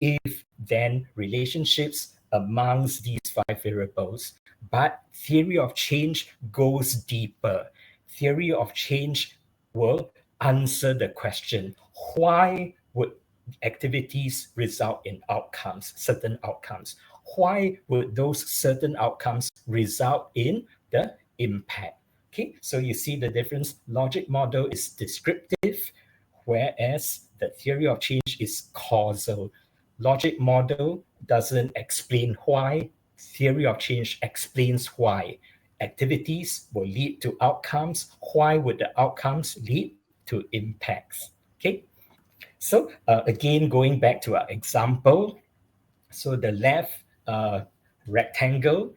if, then relationships amongst these 5 variables. But theory of change goes deeper. Theory of change will answer the question, why would activities result in outcomes, certain outcomes? Why would those certain outcomes result in the impact? Okay, so you see the difference. Logic model is descriptive, whereas the theory of change is causal. Logic model doesn't explain why. Theory of change explains why. Activities will lead to outcomes. Why would the outcomes lead to impacts? Okay. So again, going back to our example, so the left rectangle,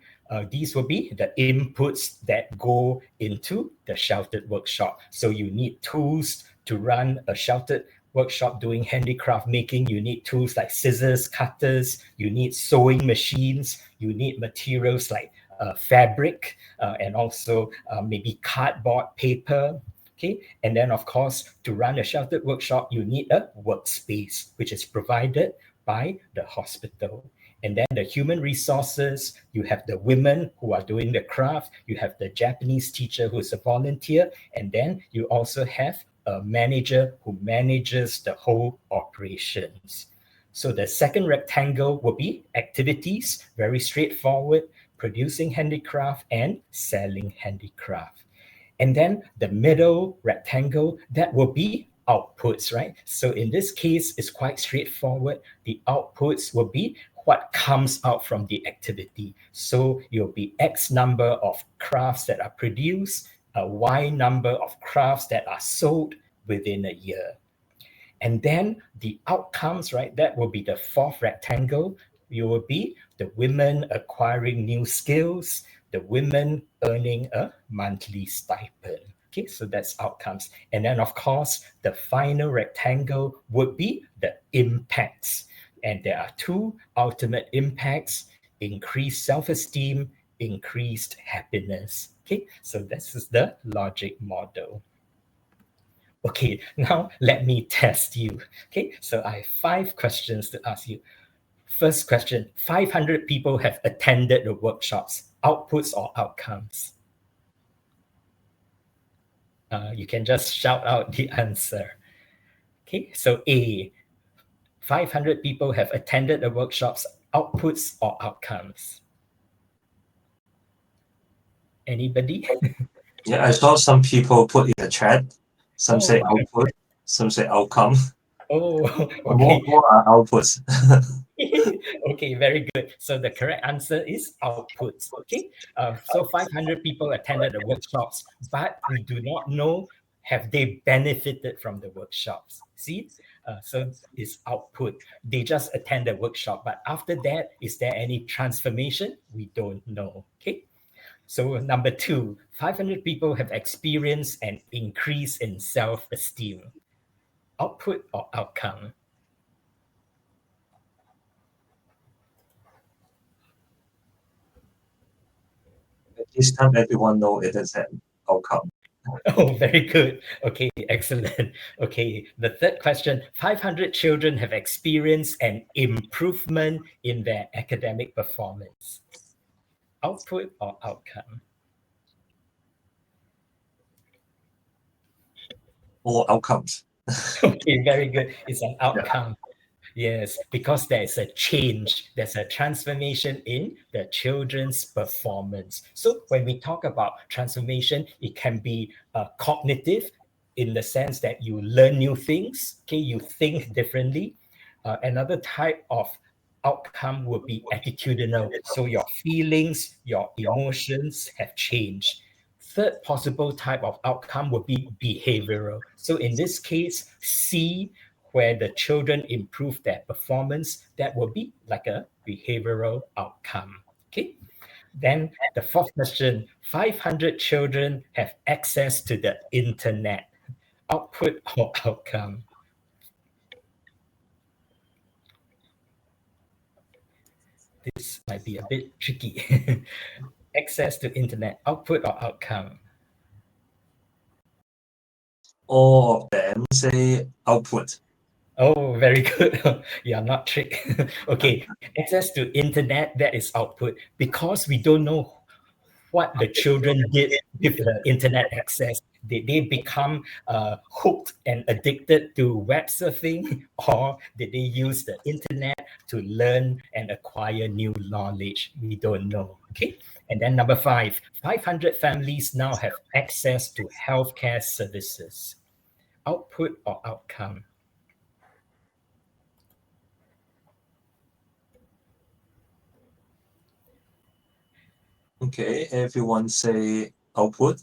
these will be the inputs that go into the sheltered workshop. So you need tools to run a sheltered workshop doing handicraft making. You need tools like scissors, cutters, you need sewing machines, you need materials like fabric, and also maybe cardboard, paper. Okay, and then of course, to run a sheltered workshop, you need a workspace, which is provided by the hospital. And then the human resources, you have the women who are doing the craft, you have the Japanese teacher who is a volunteer, and then you also have a manager who manages the whole operations. So the second rectangle will be activities, very straightforward, producing handicraft and selling handicraft. And then the middle rectangle, that will be outputs, right? So in this case, it's quite straightforward. The outputs will be what comes out from the activity. So you'll be X number of crafts that are produced, a Y number of crafts that are sold within a year. And then the outcomes, right? That will be the fourth rectangle. You will be the women acquiring new skills, the women earning a monthly stipend. Okay, so that's outcomes. And then, of course, the final rectangle would be the impacts. And there are 2 ultimate impacts: increased self-esteem, increased happiness. Okay, so this is the logic model. Okay, now let me test you. Okay, so I have 5 questions to ask you. First question, 500 people have attended the workshops. Outputs or outcomes? You can just shout out the answer. Okay, so A, 500 people have attended the workshops. Outputs or outcomes? Anybody? Yeah, I saw some people put in the chat. Some say output, some say outcome. Oh, okay. More are outputs. Okay, very good. So the correct answer is outputs. Okay, so 500 people attended the workshops, but we do not know have they benefited from the workshops. See, so it's output. They just attend the workshop, but after that, is there any transformation? We don't know. Okay. So number 2, 500 people have experienced an increase in self-esteem. Output or outcome? This time everyone know it is an outcome. Oh, very good. Okay, excellent. Okay, the third question, 500 children have experienced an improvement in their academic performance. Output or outcome? All outcomes. Okay, very good. It's an outcome. Yes, because there is a change, there's a transformation in the children's performance. So when we talk about transformation, it can be cognitive in the sense that you learn new things, okay, you think differently. Another type of outcome would be attitudinal. So your feelings, your emotions have changed. Third possible type of outcome would be behavioral. So in this case, C, where the children improve their performance, that will be like a behavioral outcome. Okay. Then the fourth question, 500 children have access to the internet. Output or outcome? This might be a bit tricky. Access to internet, output or outcome? All of them say output. Oh, very good. You're not tricked. Okay, access to internet, that is output. Because we don't know what the children did with the internet access. Did they become hooked and addicted to web surfing, or did they use the internet to learn and acquire new knowledge? We don't know. Okay. And then number 500 families now have access to healthcare services. Output or outcome? Okay, everyone say output.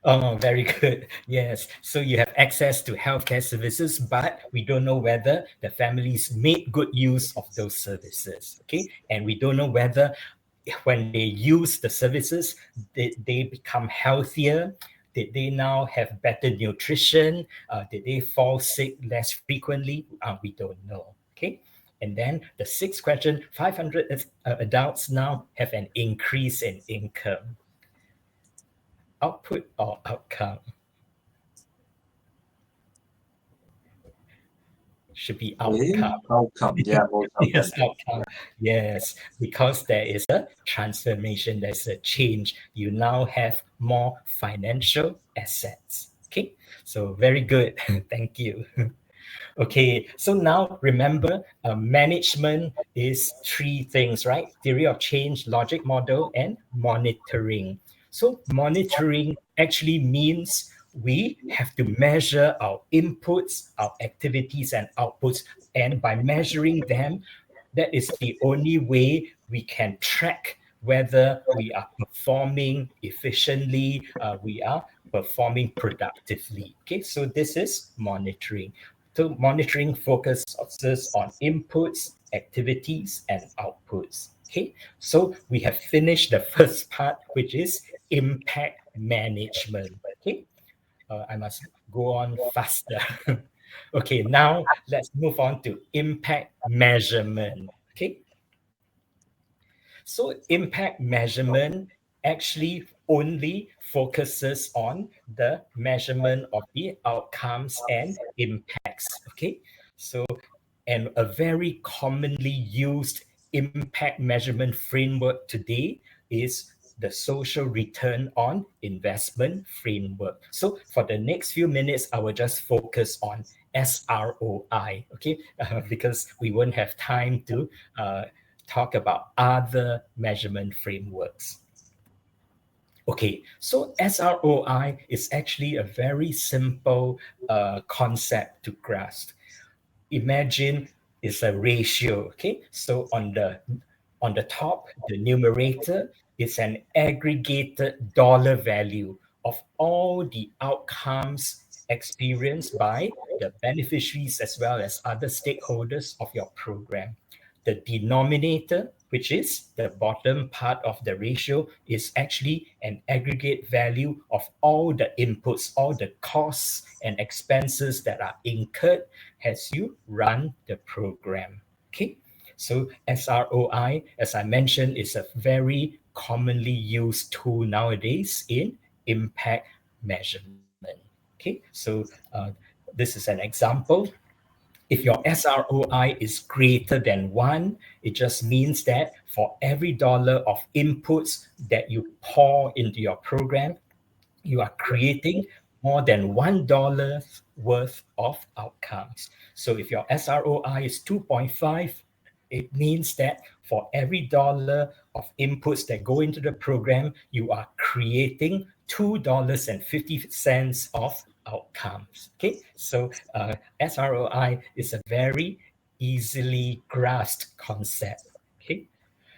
Oh, very good. Yes. So you have access to healthcare services, but we don't know whether the families made good use of those services. Okay. And we don't know whether when they use the services, did they become healthier? Did they now have better nutrition? Did they fall sick less frequently? We don't know. Okay. And then the sixth question, 500 adults now have an increase in income. Output or outcome? Should be Okay, outcome. outcome. Yeah, most of them. Yes, outcome. Yes, because there is a transformation, there's a change. You now have more financial assets. Okay, so very good. Thank you. Okay, so now remember, management is three things, right? Theory of change, logic model, and monitoring. So monitoring actually means we have to measure our inputs, our activities, and outputs. And by measuring them, that is the only way we can track whether we are performing efficiently, we are performing productively. Okay, so this is monitoring. So monitoring focuses on inputs, activities, and outputs. Okay, so we have finished the first part, which is impact management. Okay, I must go on faster. Okay, now let's move on to impact measurement. Okay, so impact measurement actually only focuses on the measurement of the outcomes and impacts. Okay, so and a very commonly used impact measurement framework today is the social return on investment framework. So for the next few minutes, I will just focus on SROI, okay, because we won't have time to talk about other measurement frameworks. Okay, so SROI is actually a very simple concept to grasp. Imagine it's a ratio. Okay, so on the top, the numerator is an aggregated dollar value of all the outcomes experienced by the beneficiaries as well as other stakeholders of your program. The denominator, which is the bottom part of the ratio, is actually an aggregate value of all the inputs, all the costs and expenses that are incurred as you run the program. Okay, so SROI, as I mentioned, is a very commonly used tool nowadays in impact measurement. Okay, so this is an example. If your SROI is greater than one, it just means that for every dollar of inputs that you pour into your program, you are creating more than $1 worth of outcomes. So if your SROI is 2.5, it means that for every dollar of inputs that go into the program, you are creating $2.50 of outcomes. Okay, so SROI is a very easily grasped concept. Okay,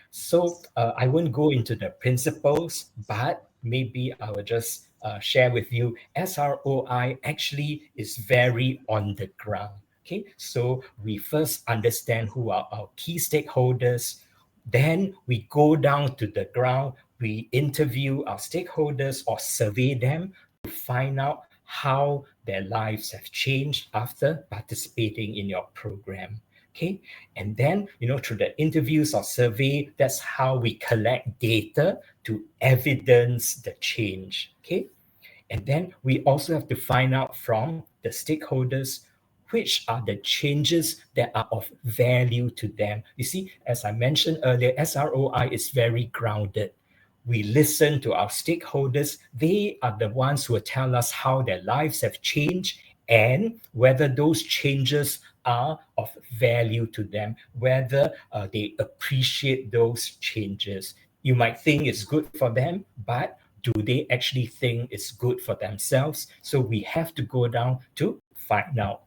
so I won't go into the principles, but maybe I will just share with you SROI actually is very on the ground. Okay, so we first understand who are our key stakeholders. Then we go down to the ground, we interview our stakeholders or survey them to find out how their lives have changed after participating in your program. Okay, and then through the interviews or survey, that's how we collect data to evidence the change. Okay, and then we also have to find out from the stakeholders which are the changes that are of value to them. You see, as I mentioned earlier, SROI is very grounded. We listen to our stakeholders. They are the ones who will tell us how their lives have changed and whether those changes are of value to them, whether they appreciate those changes. You might think it's good for them, but do they actually think it's good for themselves? So we have to go down to find out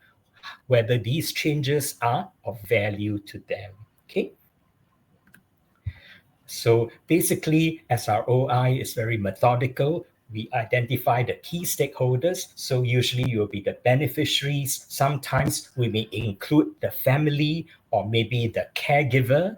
whether these changes are of value to them. Okay. So basically, SROI is very methodical. We identify the key stakeholders. So usually you will be the beneficiaries. Sometimes we may include the family or maybe the caregiver.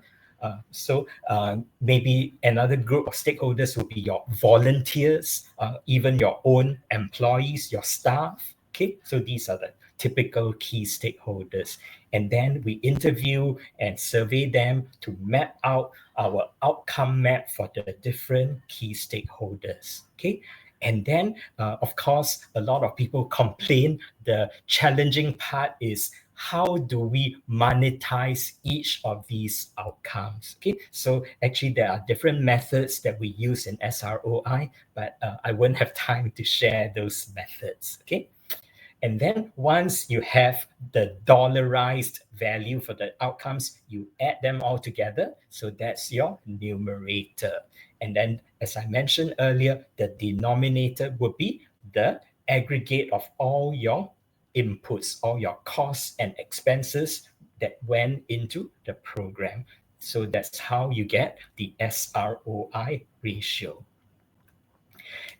Maybe another group of stakeholders will be your volunteers, even your own employees, your staff. Okay, so these are the typical key stakeholders. And then we interview and survey them to map out our outcome map for the different key stakeholders. Okay. And then, of course, a lot of people complain. The challenging part is how do we monetize each of these outcomes? Okay, so actually there are different methods that we use in SROI, but I won't have time to share those methods. Okay. And then once you have the dollarized value for the outcomes, you add them all together. So that's your numerator. And then, as I mentioned earlier, the denominator would be the aggregate of all your inputs, all your costs and expenses that went into the program. So that's how you get the SROI ratio.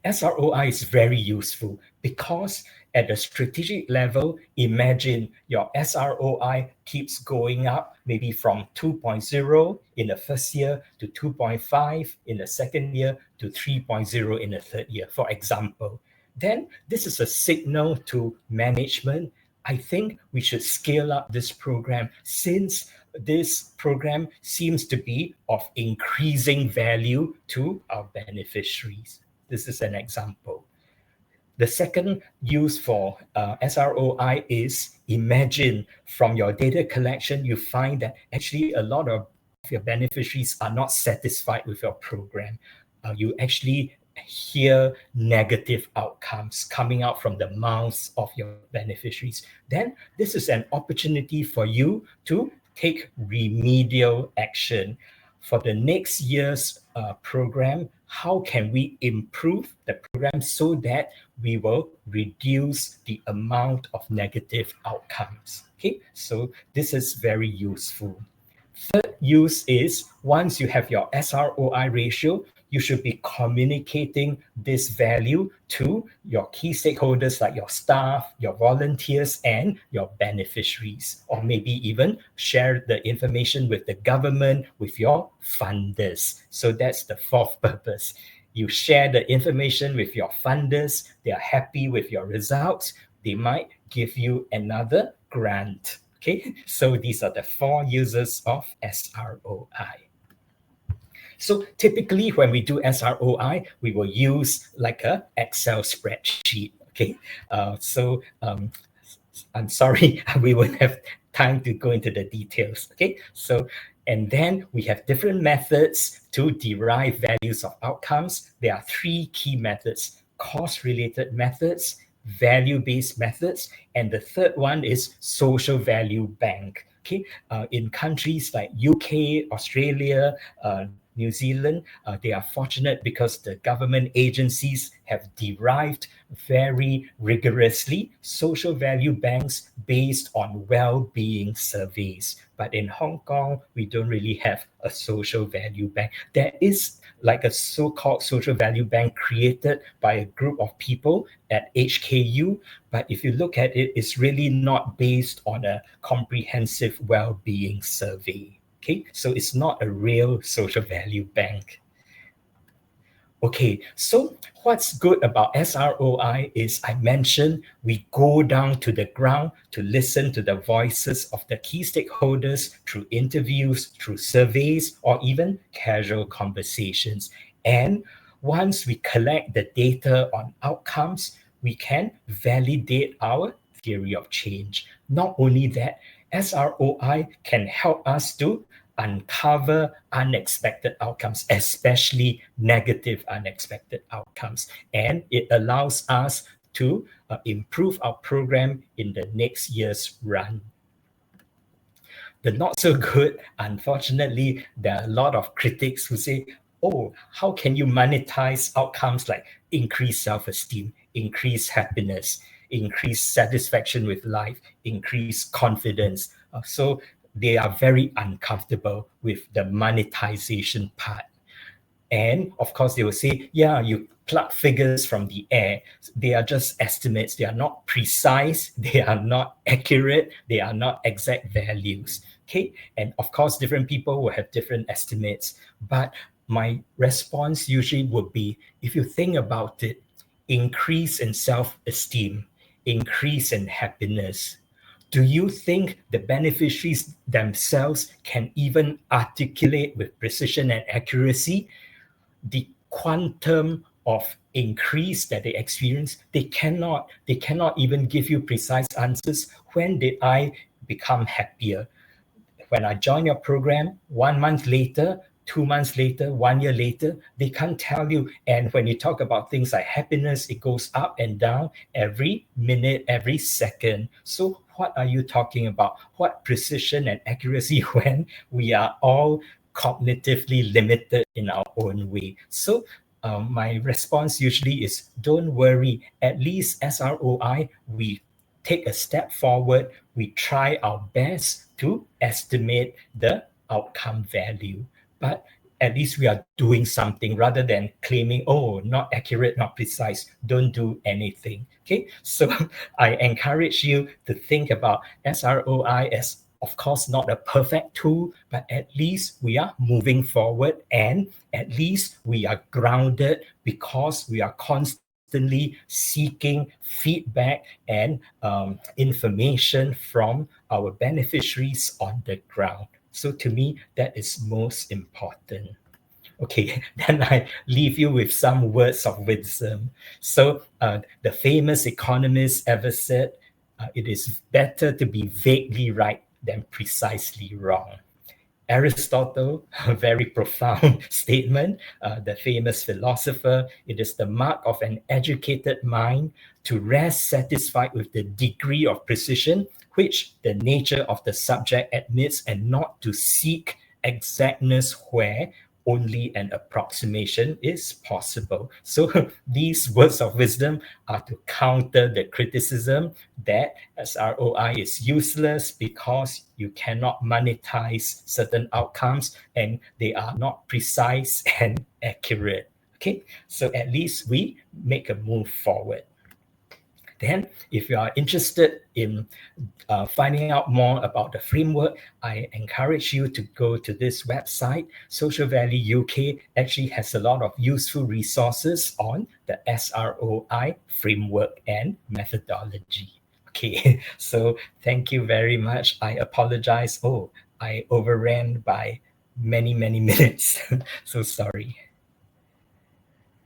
SROI is very useful because at the strategic level, imagine your SROI keeps going up, maybe from 2.0 in the first year to 2.5 in the second year to 3.0 in the third year, for example. Then this is a signal to management. I think we should scale up this program since this program seems to be of increasing value to our beneficiaries. This is an example. The second use for SROI is imagine from your data collection, you find that actually a lot of your beneficiaries are not satisfied with your program. You actually hear negative outcomes coming out from the mouths of your beneficiaries. Then this is an opportunity for you to take remedial action. For the next year's program, how can we improve the program so that we will reduce the amount of negative outcomes? Okay, so this is very useful. Third use is once you have your SROI ratio, you should be communicating this value to your key stakeholders like your staff, your volunteers, and your beneficiaries, or maybe even share the information with the government, with your funders. So that's the fourth purpose. You share the information with your funders, they are happy with your results, they might give you another grant. Okay, so these are the four uses of SROI. So typically when we do SROI, we will use like a Excel spreadsheet. Okay, I'm sorry, we won't have time to go into the details. Okay, so and then we have different methods to derive values of outcomes. There are three key methods: cost-related methods, value-based methods, and the third one is social value bank. Okay, in countries like UK, Australia, New Zealand, they are fortunate because the government agencies have derived very rigorously social value banks based on well-being surveys. But in Hong Kong, we don't really have a social value bank. There is like a so-called social value bank created by a group of people at HKU. But if you look at it, it's really not based on a comprehensive well-being survey. Okay, so it's not a real social value bank. Okay, so what's good about SROI is I mentioned we go down to the ground to listen to the voices of the key stakeholders through interviews, through surveys, or even casual conversations. And once we collect the data on outcomes, we can validate our theory of change. Not only that, SROI can help us to uncover unexpected outcomes, especially negative unexpected outcomes. And it allows us to improve our program in the next year's run. The not so good, unfortunately, there are a lot of critics who say, oh, how can you monetize outcomes like increased self-esteem, increased happiness, increased satisfaction with life, increased confidence? So they are very uncomfortable with the monetization part. And of course, they will say, yeah, you pluck figures from the air. They are just estimates. They are not precise. They are not accurate. They are not exact values. Okay. And of course, different people will have different estimates. But my response usually would be, if you think about it, increase in self-esteem, increase in happiness. Do you think the beneficiaries themselves can even articulate with precision and accuracy the quantum of increase that they experience? They cannot even give you precise answers. When did I become happier? When I join your program, 1 month later, 2 months later, 1 year later, they can't tell you. And when you talk about things like happiness, it goes up and down every minute, every second. So what are you talking about? What precision and accuracy when we are all cognitively limited in our own way? So my response usually is, don't worry. At least SROI, we take a step forward. We try our best to estimate the outcome value. But at least we are doing something rather than claiming, oh, not accurate, not precise, don't do anything. Okay, so I encourage you to think about SROI as, of course, not a perfect tool, but at least we are moving forward, and at least we are grounded because we are constantly seeking feedback and information from our beneficiaries on the ground. So to me, that is most important. Okay, then I leave you with some words of wisdom. So the famous economist ever said, it is better to be vaguely right than precisely wrong. Aristotle, a very profound statement, the famous philosopher, it is the mark of an educated mind to rest satisfied with the degree of precision which the nature of the subject admits, and not to seek exactness where only an approximation is possible. So these words of wisdom are to counter the criticism that SROI is useless because you cannot monetize certain outcomes and they are not precise and accurate. Okay, so at least we make a move forward. Then, if you are interested in finding out more about the framework, I encourage you to go to this website. Social Value UK actually has a lot of useful resources on the SROI framework and methodology. Okay, so thank you very much. I apologize. Oh, I overran by many minutes. So sorry.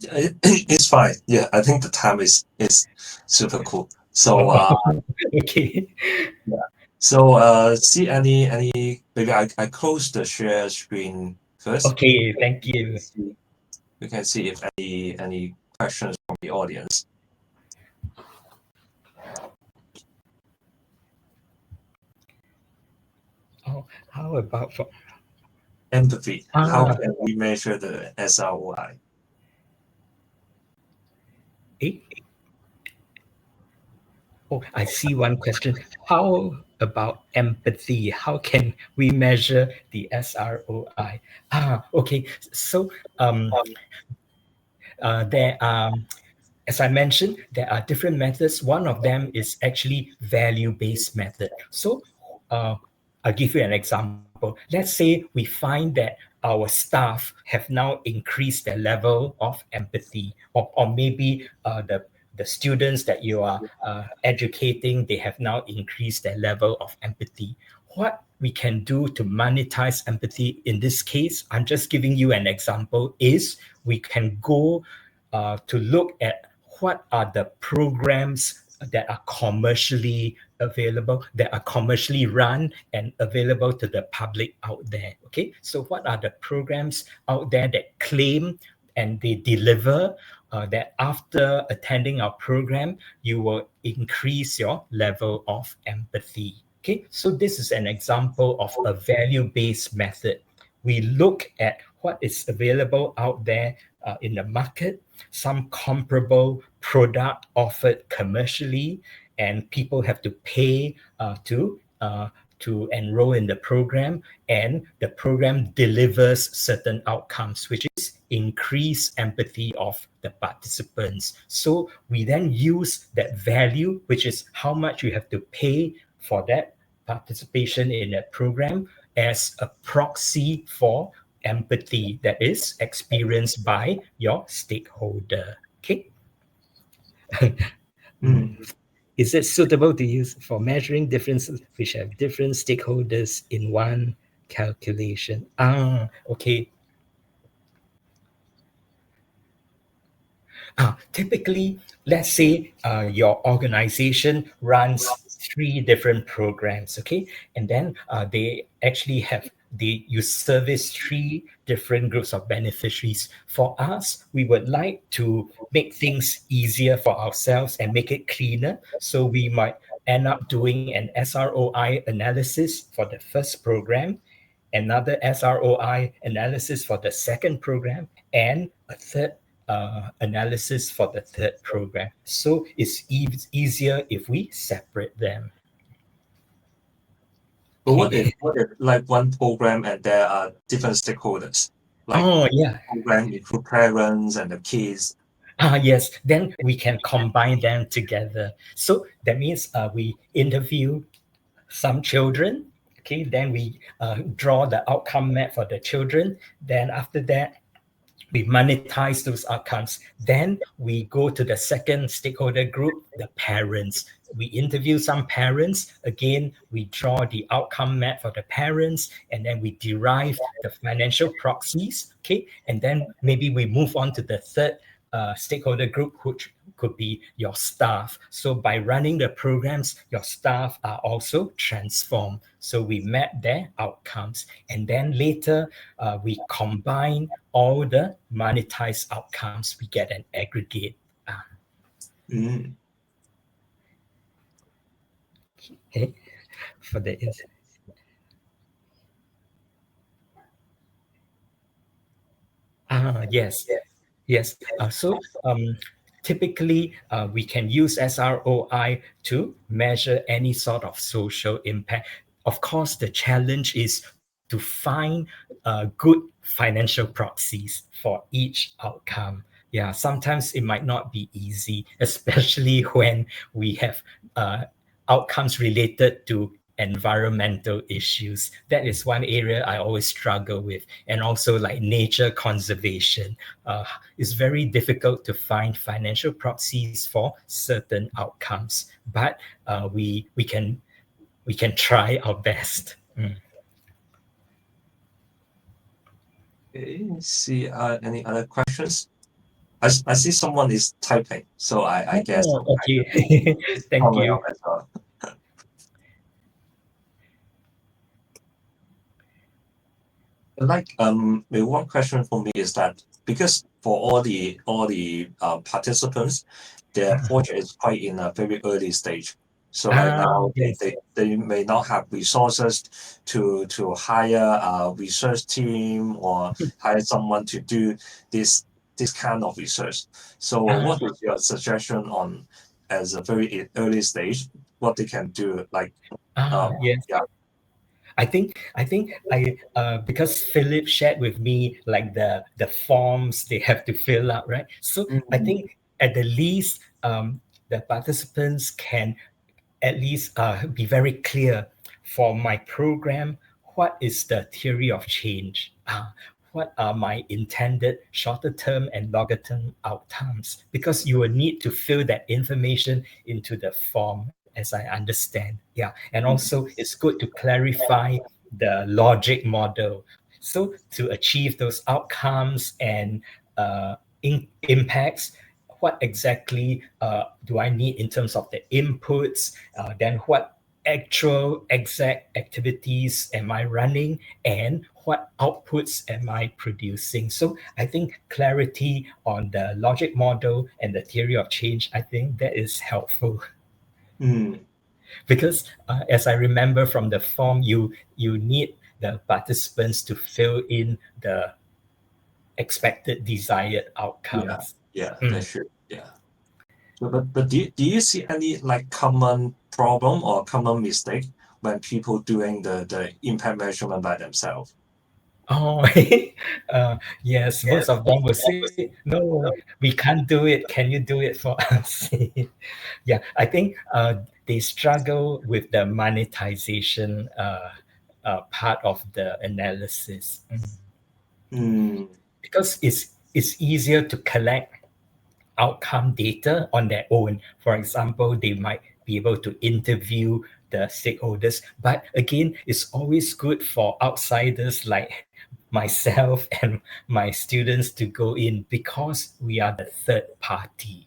It's fine. Yeah, I think the time is super cool. So Okay. yeah. So see any maybe I close the share screen first. Okay, thank you. We can see if any questions from the audience. Oh, how about for Empathy. How can we measure the SROI? Oh, I see one question. How about empathy? How can we measure the SROI? Okay. So there are, as I mentioned, there are different methods. One of them is actually value-based method. So I'll give you an example. Let's say we find that our staff have now increased their level of empathy, or maybe the students that you are educating, they have now increased their level of empathy. What we can do to monetize empathy in this case, I'm just giving you an example, is we can go to look at what are the programs that are commercially available, that are commercially run and available to the public out there. Okay, so what are the programs out there that claim and they deliver that after attending our program, you will increase your level of empathy? Okay, so this is an example of a value-based method. We look at what is available out there in the market, some comparable product offered commercially, and people have to pay to enroll in the program, and the program delivers certain outcomes, which is increase empathy of the participants. So we then use that value, which is how much you have to pay for that participation in that program, as a proxy for empathy that is experienced by your stakeholder. Okay. Is it suitable to use for measuring differences which have different stakeholders in one calculation? Okay. Typically, let's say your organization runs 3 different programs, okay, and then they actually have you service 3 different groups of beneficiaries. For us, we would like to make things easier for ourselves and make it cleaner, so we might end up doing an SROI analysis for the first program, another SROI analysis for the second program, and a third analysis for the third program. So it's easier if we separate them. But what if like one program and there are different stakeholders? Like program include parents and the kids. Yes, then we can combine them together. So that means we interview some children. Okay, then we draw the outcome map for the children. Then after that, we monetize those outcomes. Then we go to the second stakeholder group, the parents. We interview some parents. Again, we draw the outcome map for the parents, and then we derive the financial proxies. Okay, and then maybe we move on to the third stakeholder group, which could be your staff. So by running the programs, your staff are also transformed. So we map their outcomes, and then later we combine all the monetized outcomes. We get an aggregate. Okay, for the yes. So typically, we can use SROI to measure any sort of social impact. Of course, the challenge is to find good financial proxies for each outcome. Yeah, sometimes it might not be easy, especially when we have outcomes related to environmental issues. That is one area I always struggle with. And also like nature conservation. It's very difficult to find financial proxies for certain outcomes, but we can try our best. Okay, see any other questions? I see someone is typing, so I guess. Okay. Thank you. As well. Like maybe one question for me is that because for all the participants, their project is quite in a very early stage. So right now they may not have resources to hire a research team or hire someone to do this kind of research. So what is your suggestion on as a very early stage what they can do? Like I think I because Philip shared with me like the forms they have to fill out, right? So I think at the least the participants can at least be very clear for my program. What is the theory of change? What are my intended shorter term and longer term outcomes? Because you will need to fill that information into the form, as I understand. Yeah. And also it's good to clarify the logic model. So to achieve those outcomes and impacts, what exactly do I need in terms of the inputs, then what actual exact activities am I running, and what outputs am I producing. So I think clarity on the logic model and the theory of change, I think that is helpful. Because as I remember from the form, you need the participants to fill in the expected desired outcomes. That's true. So, but do you see any like common problem or common mistake when people doing the impact measurement by themselves? Oh, yes, most of them will say, no, we can't do it. Can you do it for us? Yeah, I think they struggle with the monetization part of the analysis. Because it's easier to collect outcome data on their own. For example, they might be able to interview the stakeholders, but again, it's always good for outsiders like myself and my students to go in because we are the third party.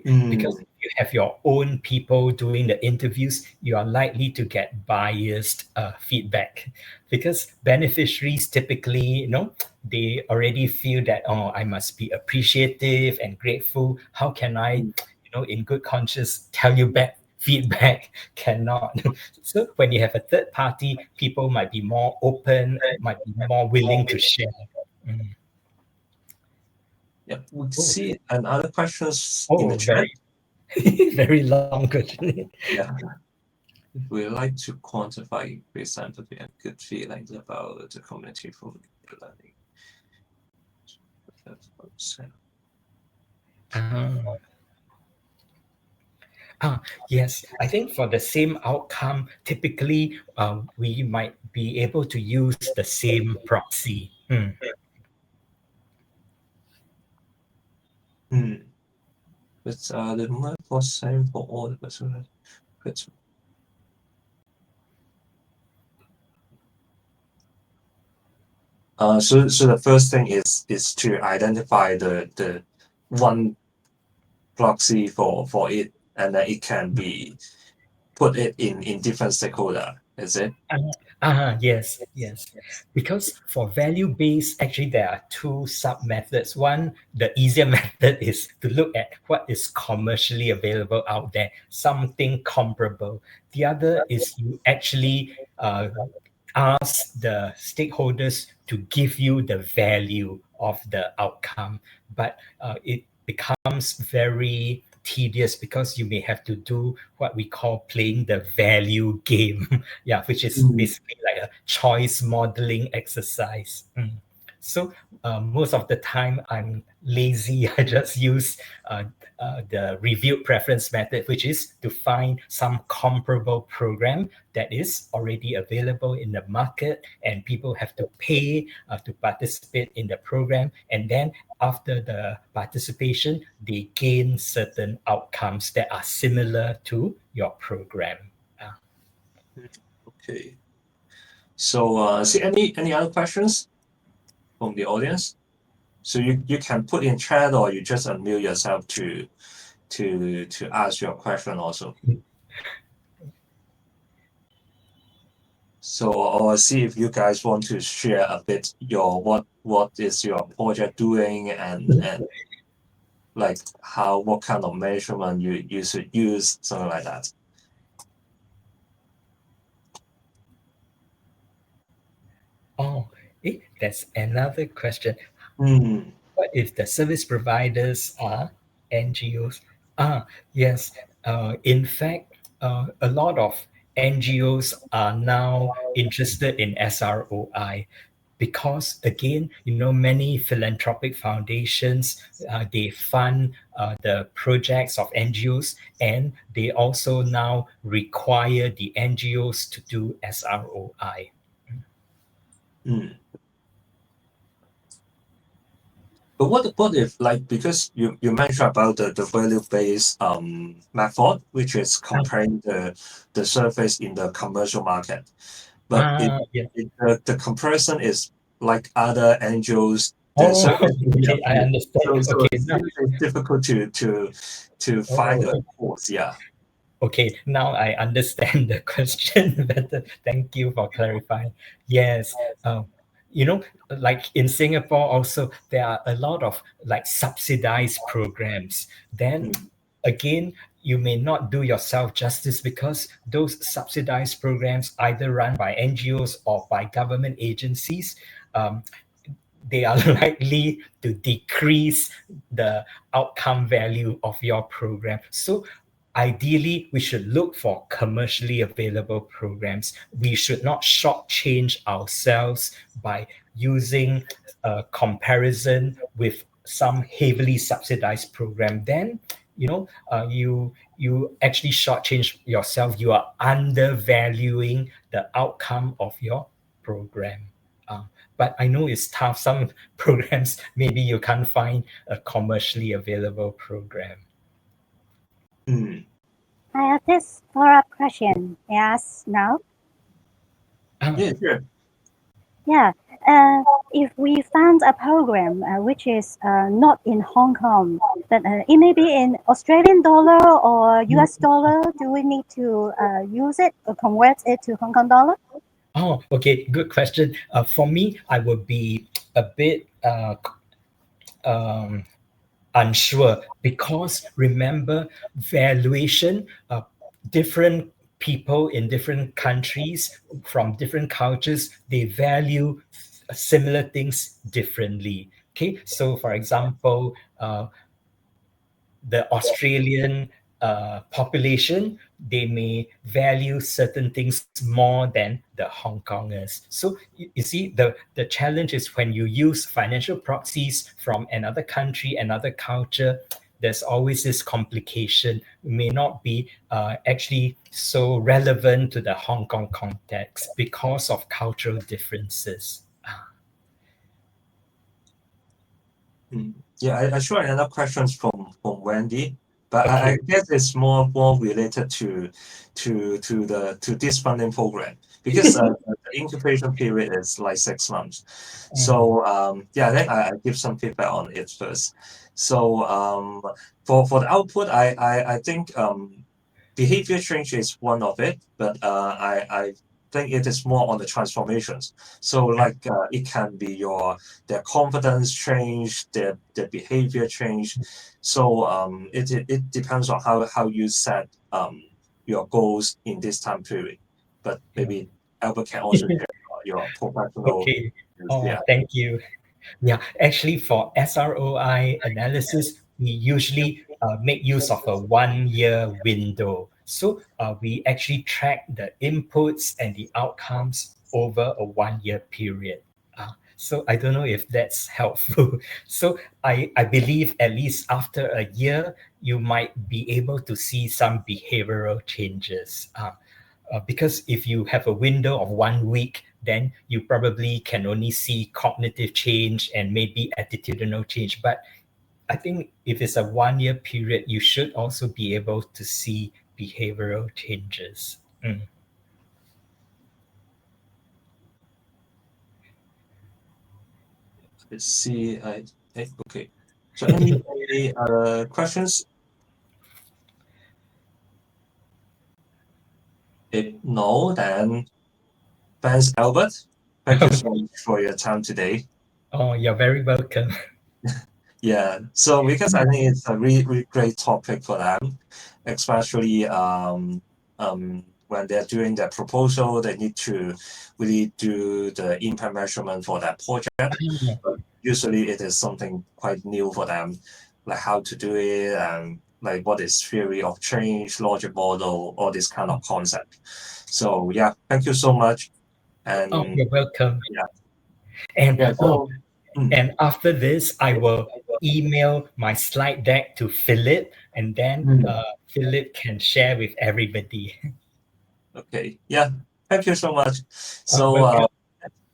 Because if you have your own people doing the interviews, you are likely to get biased feedback. Because beneficiaries typically, they already feel that, oh, I must be appreciative and grateful. How can I, in good conscience, tell you back feedback? Cannot. So when you have a third party, people might be more open, might be more willing to share. Yeah, we see another questions in the Oh, chat. very long question. Yeah. We like to quantify increased empathy and good feelings about the community from learning. Yes, I think for the same outcome, typically we might be able to use the same proxy. But the math was same for all the personas. So the first thing is to identify the one proxy for it, and then it can be put it in different stakeholder. Is it? Yes. Because for value-based, actually there are two sub-methods. One, the easier method is to look at what is commercially available out there, something comparable. The other is you actually ask the stakeholders to give you the value of the outcome. But it becomes very tedious because you may have to do what we call playing the value game, yeah, which is basically like a choice modeling exercise. So most of the time I'm lazy. I just use the reviewed preference method, which is to find some comparable program that is already available in the market and people have to pay to participate in the program. And then after the participation, they gain certain outcomes that are similar to your program. Okay. So see any other questions from the audience? So you can put in chat or you just unmute yourself to ask your question also. So or see if you guys want to share a bit your what is your project doing and like what kind of measurement you should use, something like that. Oh, that's another question. What if the service providers are NGOs? Yes. In fact, a lot of NGOs are now interested in SROI because, again, many philanthropic foundations they fund the projects of NGOs, and they also now require the NGOs to do SROI. But what if like because you mentioned about the value based method, which is comparing the surface in the commercial market, but if Yeah. the comparison is like other NGOs the Oh, service area. okay, I understand. So Okay, now, it's difficult to find a oh, course. Yeah. okay, now I understand the question better. Thank you for clarifying. Yes, um, you know, like in Singapore also, there are a lot of like subsidized programs. Then Mm. again, you may not do yourself justice because those subsidized programs either run by NGOs or by government agencies. Um, they are likely to decrease the outcome value of your program. So ideally, we should look for commercially available programs. We should not shortchange ourselves by using a comparison with some heavily subsidized program. Then, you actually shortchange yourself. You are undervaluing the outcome of your program. But I know it's tough. Some programs, maybe you can't find a commercially available program. Mm. I have this follow-up question. May I ask now? Yeah, sure. Yeah. If we found a program which is not in Hong Kong, but it may be in Australian dollar or US dollar, do we need to use it or convert it to Hong Kong dollar? Oh, okay, good question. For me, I would be a bit unsure because remember, valuation, different people in different countries from different cultures, they value similar things differently. Okay, so for example, the Australian population, they may value certain things more than the Hong Kongers. So you see, the challenge is when you use financial proxies from another country, another culture, there's always this complication. It may not be actually so relevant to the Hong Kong context because of cultural differences. Mm. Yeah, I saw another questions from Wendy, but I Okay. guess it's more related to this funding program because the incubation period is like 6 months. So yeah, then I give some feedback on it first. So for the output, I think behavior change is one of it, but I think it is more on the transformations. So like it can be their confidence change, their behavior change. So it depends on how you set your goals in this time period. But maybe Albert can also share your professional Okay. views. Oh, Yeah. thank you. Yeah, actually, for SROI analysis, we usually make use of a 1 year window. So we actually track the inputs and the outcomes over a 1 year period. So I don't know if that's helpful. So I believe at least after a year, you might be able to see some behavioral changes. Because if you have a window of 1 week, then you probably can only see cognitive change and maybe attitudinal change. But I think if it's a 1 year period, you should also be able to see behavioral changes. Let's see. Okay. So any other questions? If no, then thanks, Albert. Thank you so much for your time today. Oh, you're very welcome. Yeah, so because I think it's a really great topic for them, especially when they're doing their proposal, they need to really do the impact measurement for that project. But usually it is something quite new for them, like how to do it and like what is theory of change, logic model, all this kind of concept. So yeah, thank you so much. Oh, And you're welcome. yeah, And yeah, so and after this, I will email my slide deck to Philip, and then mm. Philip can share with everybody. Okay, yeah, thank you so much. So Welcome.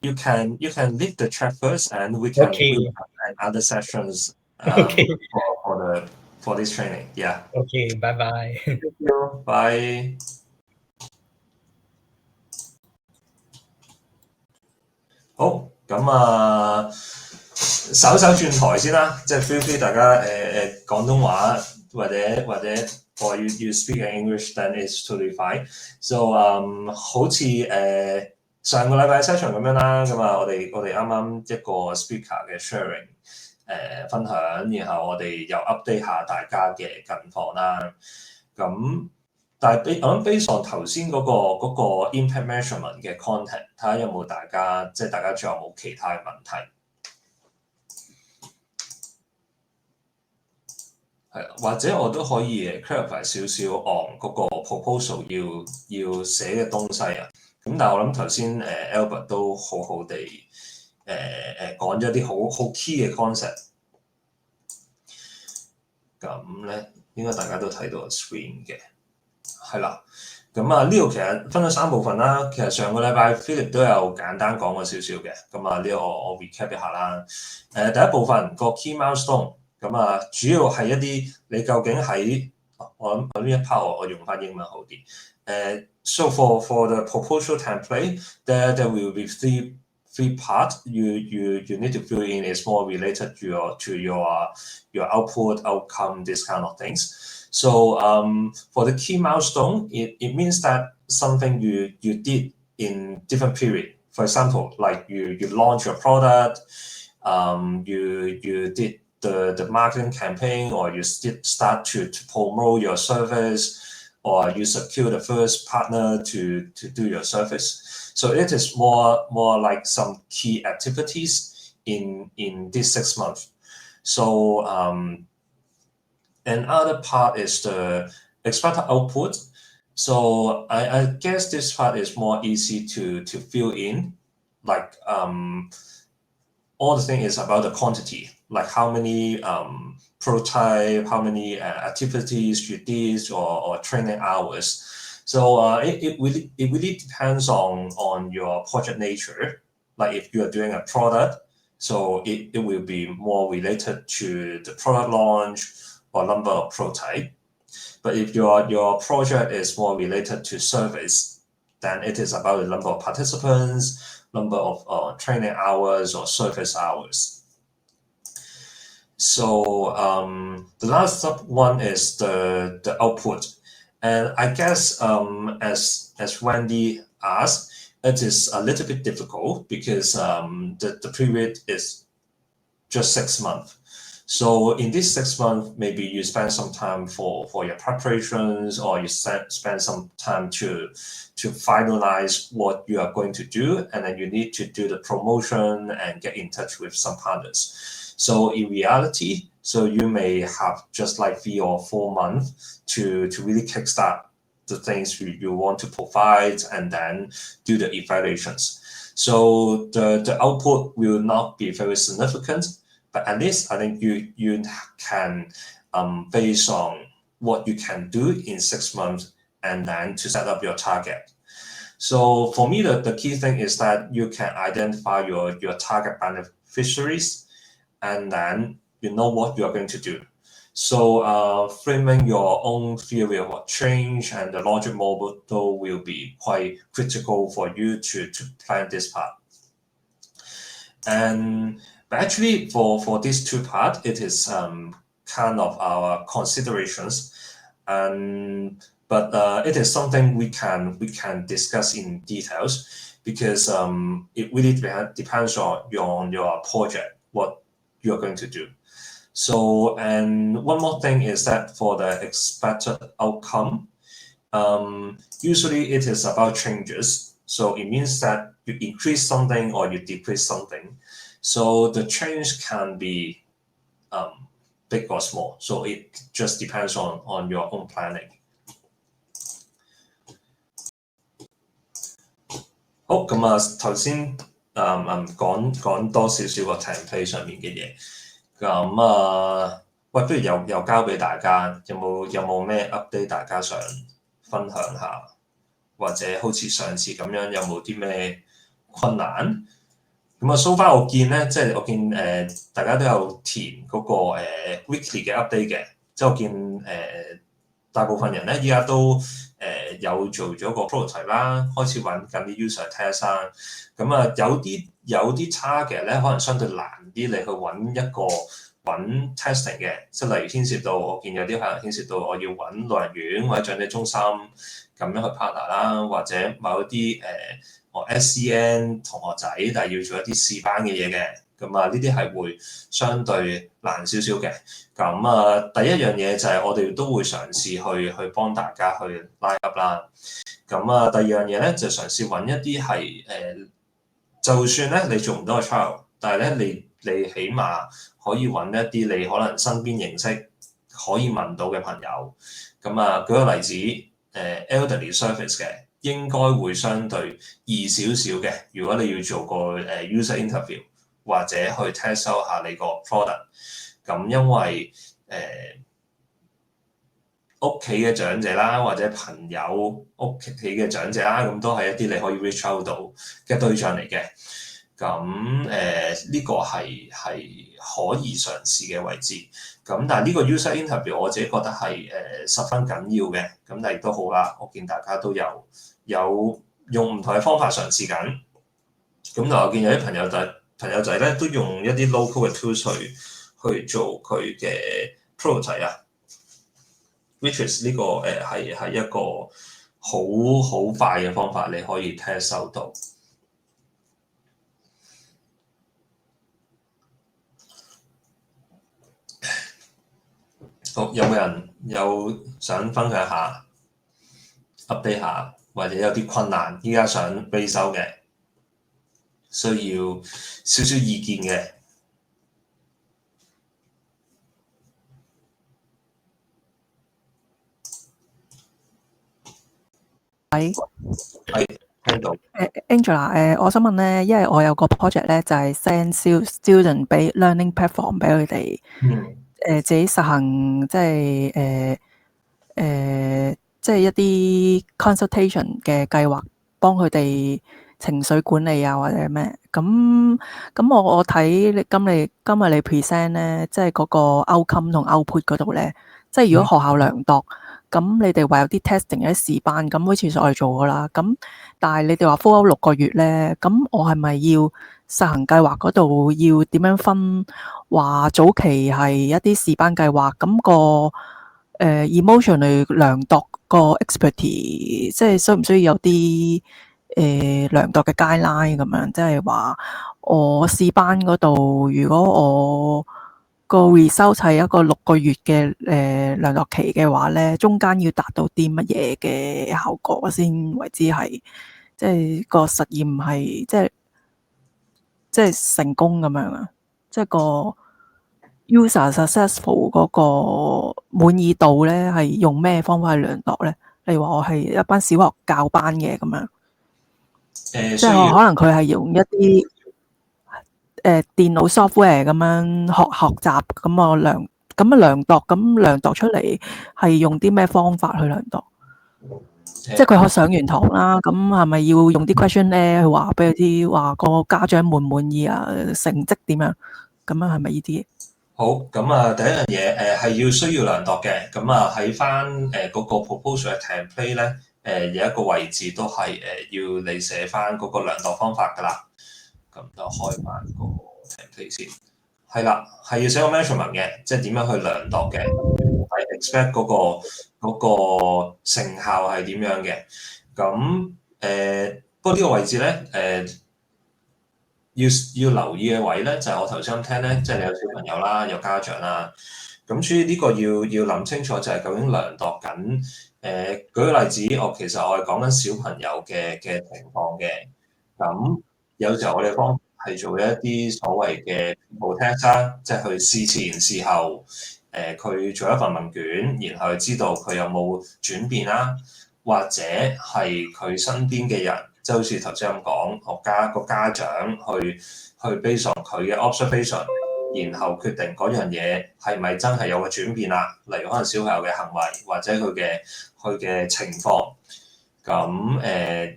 you can leave the chat first, and we can Okay. and other sessions Okay. for this training. Yeah. Okay. Bye bye. Thank you. Bye. 好，咁稍轉台先啦，即係 feel free 大家廣東話或者or you speak in English then it's totally fine. So 好似上個禮拜 session 咁樣啦，咁啊我哋啱啱一個 speaker 嘅 sharing 分享，然後我哋又 update 下大家嘅近況啦。咁但係我諗 based on 頭先嗰個 impact measurement 嘅 content， 睇下有冇大家仲有冇其他嘅問題？係，或者我都可以 clarify 少少 on 嗰個 proposal 要寫嘅東西啊。咁但係我諗頭先Albert 都好好地講咗啲好 key 嘅 concept。咁咧應該大家都睇到個 screen 嘅，係啦。咁呢度其實分咗3部分啦。其實上個禮拜 Philip 都有簡單講過少少嘅。咁呢個我 recap 一下啦。第一部分個 key milestone。咁主要係一啲你究竟喺我諗呢一 part 我用翻英文好啲。So for the proposal template, there will be three parts you need to fill in. Is more related to your output, outcome, this kind of things. So for the key milestone, it means that something you did in different period. For example, like you launch your product, you did the marketing campaign, or you start to promote your service, or you secure the first partner to do your service. So it is more like some key activities in this 6 months. So another part is the expected output. So I guess this part is more easy to fill in, like all the thing is about the quantity, like how many prototype, how many activities you did, or training hours. So it really depends on your project nature. Like if you are doing a product, so it will be more related to the product launch or number of prototype. But if your project is more related to service, then it is about the number of participants, number of training hours or service hours. So the last one is the output. And I guess as Wendy asked, it is a little bit difficult because the period is just 6 months. So in this 6 months, maybe you spend some time for your preparations, or you spend some time to finalize what you are going to do, and then you need to do the promotion and get in touch with some partners. So in reality, so you may have just like 3 or 4 months to really kickstart the things you want to provide, and then do the evaluations. So the output will not be very significant, but at least I think you can based on what you can do in 6 months, and then to set up your target. So for me, the key thing is that you can identify your target beneficiaries, and then you know what you are going to do. So framing your own theory of what change and the logic model will be quite critical for you to plan this part. But actually for these 2 parts, it is kind of our considerations, but it is something we can discuss in details, because it really depends on your project, what you're going to do. So, and one more thing is that for the expected outcome, usually it is about changes. So it means that you increase something or you decrease something. So the change can be big or small. So it just depends on your own planning. 好，咁頭先講多少少個 template 上面嘅嘢。咁喂，不如又交俾大家，有冇咩 update 大家想分享下，或者好似上次咁樣有冇啲咩困難？咁so far我見咧，即係我見大家都有填嗰個weekly 嘅 update 嘅，即係我見大部分人咧依家都有做咗個 prototype 啦，開始揾緊啲 user test 啦。咁啊有啲 target 咧可能相對難啲，你去揾 testing 嘅，即係例如牽涉到我見有啲可能牽涉到我要揾老人院或者長者中心咁樣去 partner 啦，或者某一啲我 SCN 同學仔，但係要做一啲試班嘅嘢嘅，咁啊呢啲係會相對難少少嘅。咁啊第一樣嘢就係我哋都會嘗試去幫大家去 line up 啦。咁啊第二樣嘢咧就嘗試揾一啲係就算咧你做唔到個 trial， 但係咧你起碼可以揾一啲你可能身邊認識可以問到嘅朋友。咁啊舉個例子elderly service 嘅應該會相對易少少嘅。如果你要做個user interview 或者去 test out 下你個 product， 咁因為屋企嘅長者啦，或者朋友屋企嘅長者啦，咁都係一啲你可以 reach out 到嘅對象嚟嘅。咁呢個係可以嘗試嘅位置。咁但係呢個 user interview 我自己覺得係十分緊要嘅。咁但係亦都好啦，我見大家都有用唔同嘅方法嘗試緊。咁但我見有啲朋友仔咧都用一啲 local 嘅 tools 去做佢嘅 prototype 啊。which is 呢個係一個好快嘅方法，你可以 test 收到。好，有冇人有想分享下 update 下，或者有啲困難依家想 raise 手嘅，需要少少意見嘅？係聽到。Angela，我想問咧，因為我有個 project 咧，就係 send student 俾 learning platform 俾佢哋，自己實行即係一啲 consultation 嘅計劃，幫佢哋情緒管理啊或者咩咁我睇你今日你 present 咧，即係嗰個 outcome 同 output 嗰度咧，即係如果學校量度。咁你哋話有啲 testing 有啲試班，咁好似我哋做噶啦。咁但係你哋話 follow 6個月咧，咁我係咪要實行計劃嗰度要點樣分？話早期係一啲試班計劃，咁個emotion 嚟量度個 expertise，即係需唔需要有啲量度嘅 guideline 咁樣？即係話我試班嗰度，如果我個 result 係一個6個月嘅量度期嘅話咧，中間要達到啲乜嘢嘅效果先為之係，即係個實驗係即係成功咁樣啊！即係個 user successful 嗰個滿意度咧，係用咩方法去量度咧？例如話我係一班小學教班嘅咁樣，即係可能佢係用一啲電腦 software 咁樣學習，咁量度出嚟係用啲咩方法去量度？即係佢學上完堂啦，咁係咪要用啲 question 咧去話俾佢知，話個家長滿唔滿意啊？成績點樣？咁樣係咪呢啲？好，咁啊第一樣嘢係需要量度嘅。咁啊喺翻嗰個 proposal 嘅 template 咧，有一個位置都係要你寫翻嗰個量度方法㗎啦。咁就開翻個 template 先。係啦，係要寫個 measurement 嘅，即係點樣去量度嘅，係 expect 嗰個成效係點樣嘅。咁不過呢個位置咧要留意嘅位咧，就係我頭先聽咧，即係你有小朋友啦，有家長啦，咁所以呢個要諗清楚，就係究竟量度緊舉個例子，其實我係講緊小朋友嘅情況嘅。咁有時候我哋方係做一啲所謂嘅 test 啦，即係去試前試後佢做一份問卷，然後知道佢有冇轉變啦，或者係佢身邊嘅人。即係好似頭先咁講，個家長去 base on 佢嘅 observation， 然後決定嗰樣嘢係咪真係有個轉變啦。例如可能小朋友嘅行為或者佢嘅情況，咁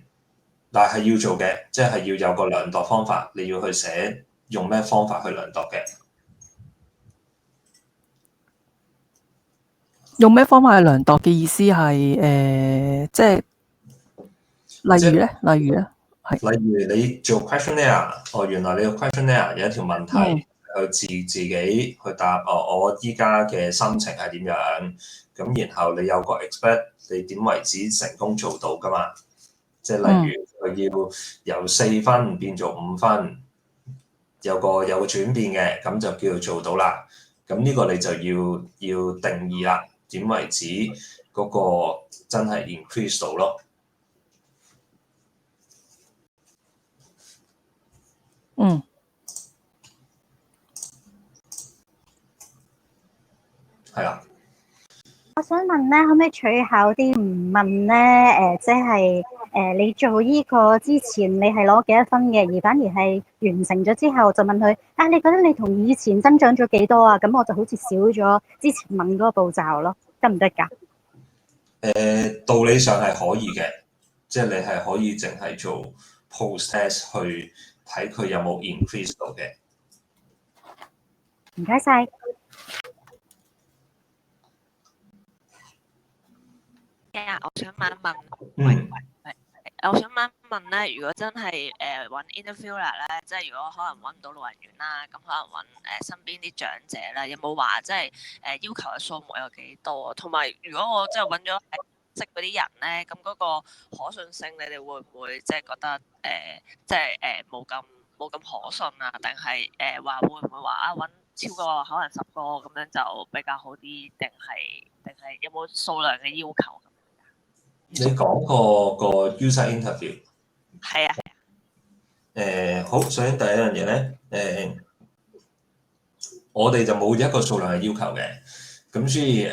但係要做嘅，即係要有個量度方法，你要去寫用咩方法去量度嘅。用咩方法去量度嘅意思係即係例如咧，係例如你做 questionnaire，原來你個 questionnaire 有一條問題，自己去答，我依家嘅心情係點樣？咁然後你有個 expect，你點為止成功做到㗎嘛？即係例如佢要由4分變做5分，有個轉變嘅，咁就叫做做到啦。咁呢個你就要定義啦，點為止嗰個真係 increase 到咯。係啦。我想問咧，可唔可以取巧啲唔問咧？即係你做呢個之前你係攞幾多分嘅，而反而係完成咗之後就問佢啊，你覺得你同以前增長咗幾多啊？咁我就好似少咗之前問嗰個步驟咯，得唔得㗎？道理上係可以嘅，即係你係可以淨係做 post test 去睇佢有冇 increase 到嘅。唔該晒。我想問一問，我想問一問咧，如果真係揾 interviewer 咧，即係如果可能揾唔到老人院啦，咁可能揾身邊啲長者啦，有冇話即係要求嘅數目有幾多？同埋如果我即係揾咗識嗰啲人咧，咁嗰個可信性，你哋會唔會即係覺得即係冇咁可信啊？定係話會唔會話啊揾超過可能10個咁樣就比較好啲？定係有冇數量嘅要求？你講個 user interview 係啊。好，首先第一樣嘢咧，我哋就冇一個數量嘅要求嘅，咁所以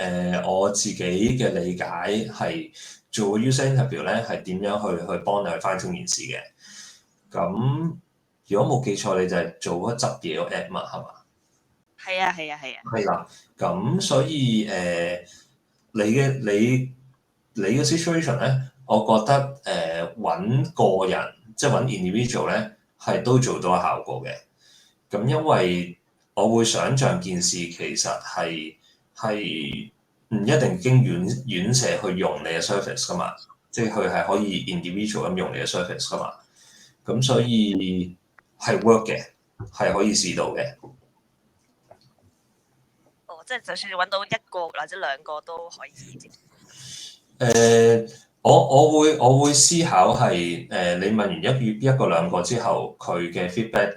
我自己嘅理解係做 user interview 咧係點樣去幫你去翻清件事嘅。咁如果冇記錯，你就係做嗰執嘢個 app 嘛，係嘛？係啊。係啦，咁所以你嘅 situation 咧，我覺得揾個人即係揾 individual 咧，係都做到效果嘅。咁因為我會想像件事其實係唔一定經院舍去用你嘅 service 噶嘛，即係佢係可以 individual 咁用你嘅 service 噶嘛。咁所以係 work 嘅，係可以試到嘅。即係就算你揾到1個或者2個都可以。我會思考係你問完一個2個之後，佢嘅 feedback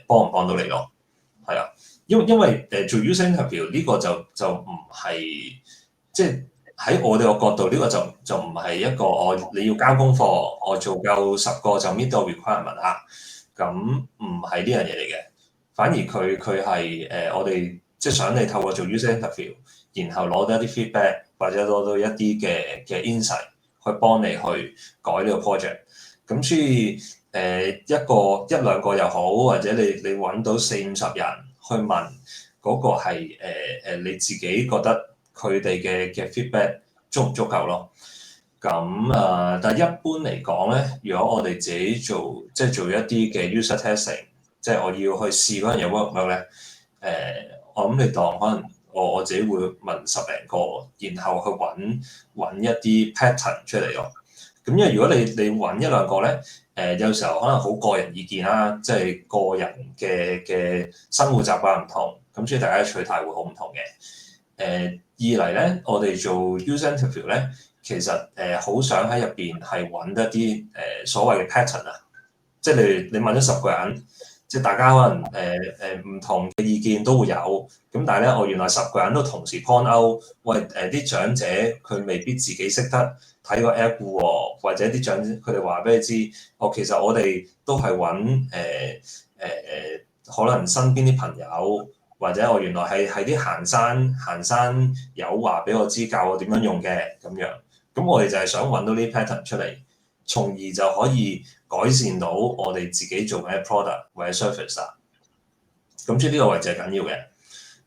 幫唔幫到你咯？係啊，因為做 user interview 呢個就唔係即係喺我哋個角度，呢個就唔係一個你要交功課，我做夠10個就 meet 到 requirement 啦。咁唔係呢樣嘢嚟嘅，反而佢係我哋即係想你透過做 user interview，然後攞到一啲 feedback 或者攞到一啲嘅 insight 去幫你去改呢個 project。咁所以1、2個又好，或者你揾到40-50人去問嗰個係你自己覺得佢哋嘅 feedback 足唔足夠咯？咁但係一般嚟講咧，如果我哋自己做一啲嘅 user testing，即係我要去試嗰樣嘢 work 唔 work 咧？我諗你當可能我自己會問10零個，然後去揾一啲 pattern 出嚟咯。咁因為如果你揾1-2個咧，有時候可能好個人意見啦，即係個人嘅生活習慣唔同，咁所以大家取態會好唔同嘅。二嚟咧，我哋做 user interview 咧，其實好想喺入邊係揾一啲所謂嘅 pattern 啊，即係你問咗10個人，即係大家可能唔同嘅意見都會有，咁但係咧，我原來10個人都同時 point out，喂啲長者佢未必自己識得睇個 app 喎，或者啲長者佢哋話俾你知，其實我哋都係揾可能身邊啲朋友，或者我原來係啲行山友話俾我知，教我點樣用嘅咁樣，咁我哋就係想揾到呢啲 pattern 出嚟，從而就可以改善到我哋自己做嘅 product 或者 service 啦。咁所以呢個位置係緊要嘅。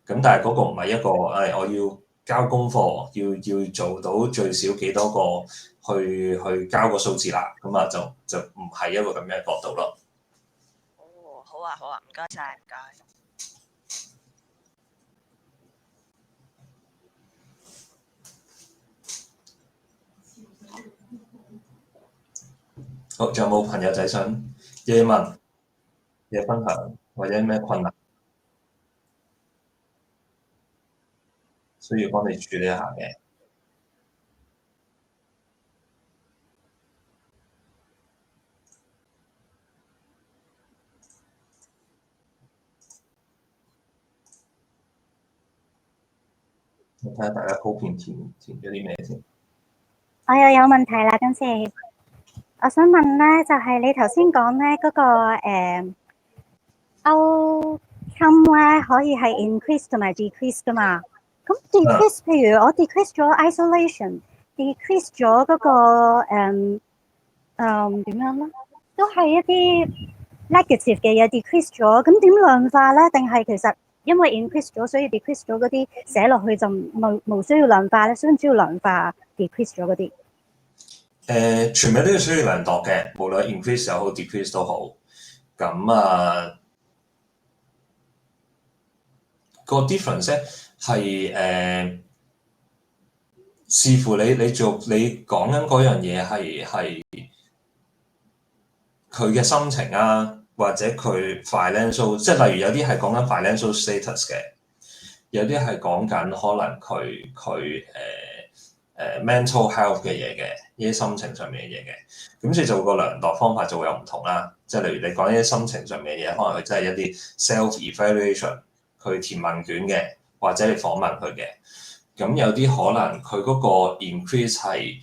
咁但係嗰個唔係一個我要交功課，要做到最少幾多個去交個數字啦。咁啊就唔係一個咁樣嘅角度咯。哦，好啊，唔該晒，唔該。好，仲有冇朋友仔想嘢問、嘢分享或者咩困難需要幫你處理一下嘅？我睇下大家普遍填咗啲咩先。我又有問題啦，今次我想問咧，就係、你頭先講咧嗰個outcome 咧可以係 increase 同埋 decrease 噶嘛？咁 decrease，譬如我 decrease 咗 isolation，decrease 咗嗰個點樣咧？都係一啲 negative 嘅嘢 decrease 咗，咁點量化咧？定係其實因為 increase 咗，所以 decrease 咗嗰啲寫落去就冇需要量化咧？需唔需要量化 decrease 咗嗰啲？全部都要需要量度嘅，無論 increase 又好 decrease 都好。咁個 difference 咧係視乎你講緊嗰樣嘢係佢嘅心情啊，或者佢 financial， 即係例如有啲係講緊 financial status 嘅，有啲係講緊可能佢mental health 嘅嘢嘅，呢啲心情上面嘅嘢嘅，咁所以就個量度方法就會有唔同啦。即係例如你講呢啲心情上面嘅嘢，可能佢真係一啲 self evaluation， 佢填問卷嘅，或者你訪問佢嘅。咁有啲可能佢嗰個 increase 係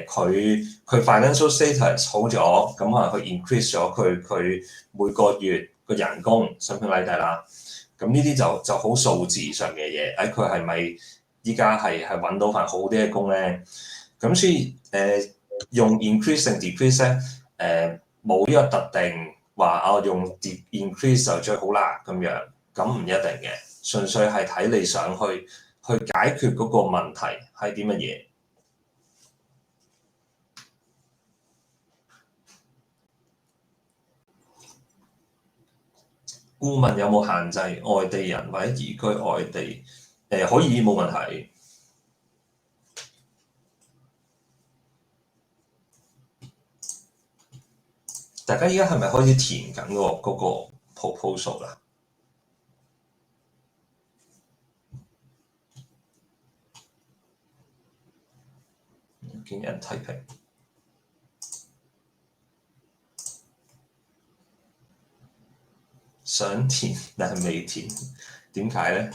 佢 financial status 好咗，咁可能佢 increase 咗佢每個月個人工 something like that 啦。咁呢啲就好數字上嘅嘢，佢係咪依家係揾到份好啲嘅工咧？咁所以用 increase 定 decrease 咧，冇呢個特定話用 increase 就最好啦咁樣，咁唔一定嘅，純粹係睇你想去解決嗰個問題係啲乜嘢。顧問有冇限制外地人或者移居外地？可以冇問題。大家依家係咪開始填緊嗰個 proposal 啦？見人批評，想填但係未填，點解咧？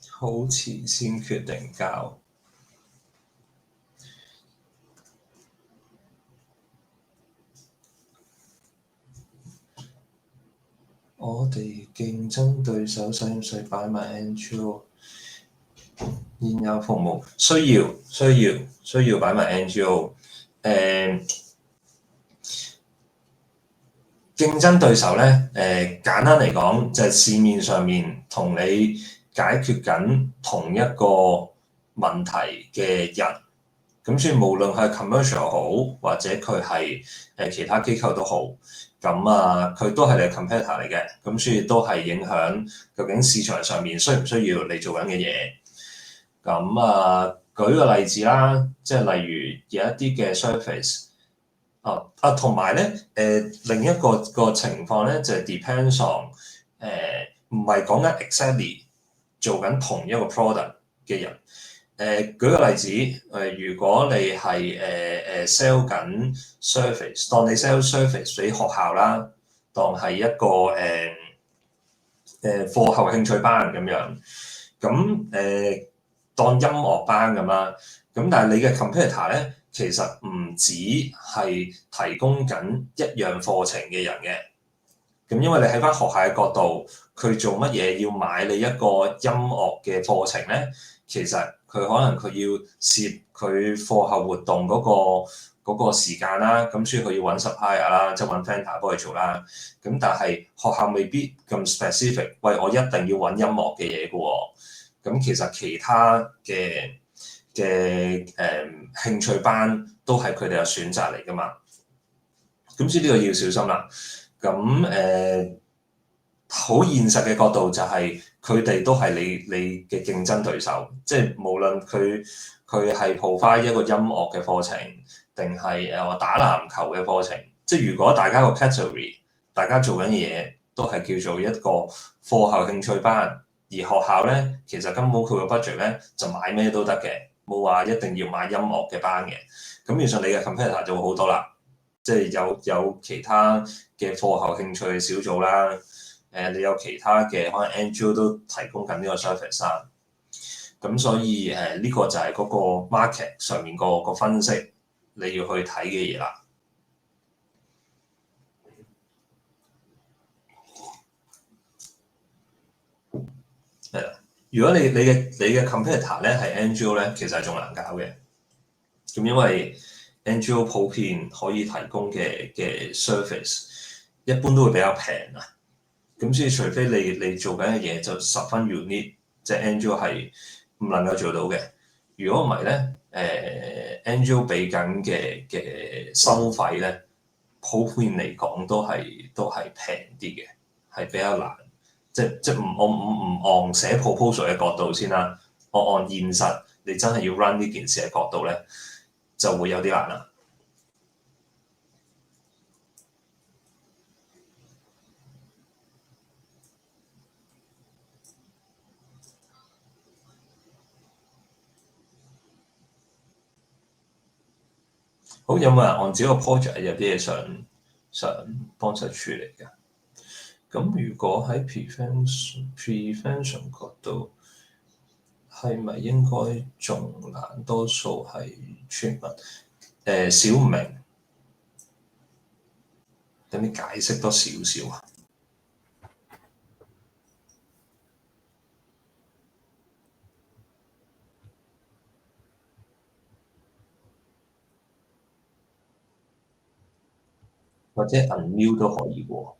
好遲先決定交。我哋競爭對手使唔使擺埋 NGO？ 現有服務需要擺埋 NGO。競爭對手咧，簡單嚟講就係市面上面同你解決緊同一個問題嘅人，咁所以無論係 commercial 好，或者佢係其他機構都好，咁佢都係你嘅 competitor 嚟嘅，咁所以都係影響究竟市場上面需唔需要你做緊嘅嘢。咁舉個例子啦，即係例如有一啲嘅 service。同埋咧，另一個情況咧就係 depends on 唔係講緊 exactly 做緊同一個 product 嘅人。舉個例子，如果你係sell 緊 service， 當你 sell service 俾學校啦，當係一個課後興趣班咁樣，咁當音樂班咁啦，咁但係你嘅 competitor 咧，其實唔止係提供緊一樣課程嘅人嘅，咁因為你喺翻學校嘅角度，佢做乜嘢要買你一個音樂嘅課程咧？其實佢可能佢要攝佢課後活動嗰個時間啦，咁所以佢要揾 supplier 啦，即係揾 vendor 幫佢做啦。咁但係學校未必咁 specific，喂，我一定要揾音樂嘅嘢嘅喎。咁其實其他嘅興趣班都係佢哋嘅選擇嚟㗎嘛。咁所以呢個要小心啦。咁好現實嘅角度就係佢哋都係你嘅競爭對手，即係無論佢係 provide 一個音樂嘅課程，定係打籃球嘅課程，即係如果大家個 category，大家做緊嘢都係叫做一個課後興趣班，而學校咧其實根本佢個 budget 咧就買咩都得嘅，冇話一定要買音樂嘅班嘅。咁變相你嘅 competitor 就會好多啦，即係有其他嘅課後興趣嘅小組啦。你有其他嘅可能 NGO 都提供緊呢個 service 啦。咁所以呢個就係嗰個 market 上面個分析你要去睇嘅嘢啦。係啦，如果你嘅 competitor 咧係 NGO 咧，其實係仲難搞嘅。咁因為 NGO 普遍可以提供嘅service一般都會比較平啊。咁所以除非你做緊嘅嘢就十分 unique，即係 NGO 係唔能夠做到嘅。如果唔係咧，NGO 俾緊嘅收費咧，普遍嚟講都係平啲嘅，係比較難。即我唔按寫 proposal 嘅角度先啦，我按現實你真係要 run 呢件事嘅角度咧，就會有啲難啦。好，有冇人按照個 project 有啲嘢想幫手處理㗎？咁如果喺 prevention 角度，係咪應該仲難？多數係村民小唔明，等你解釋多少少啊？或者 unmute 都可以喎。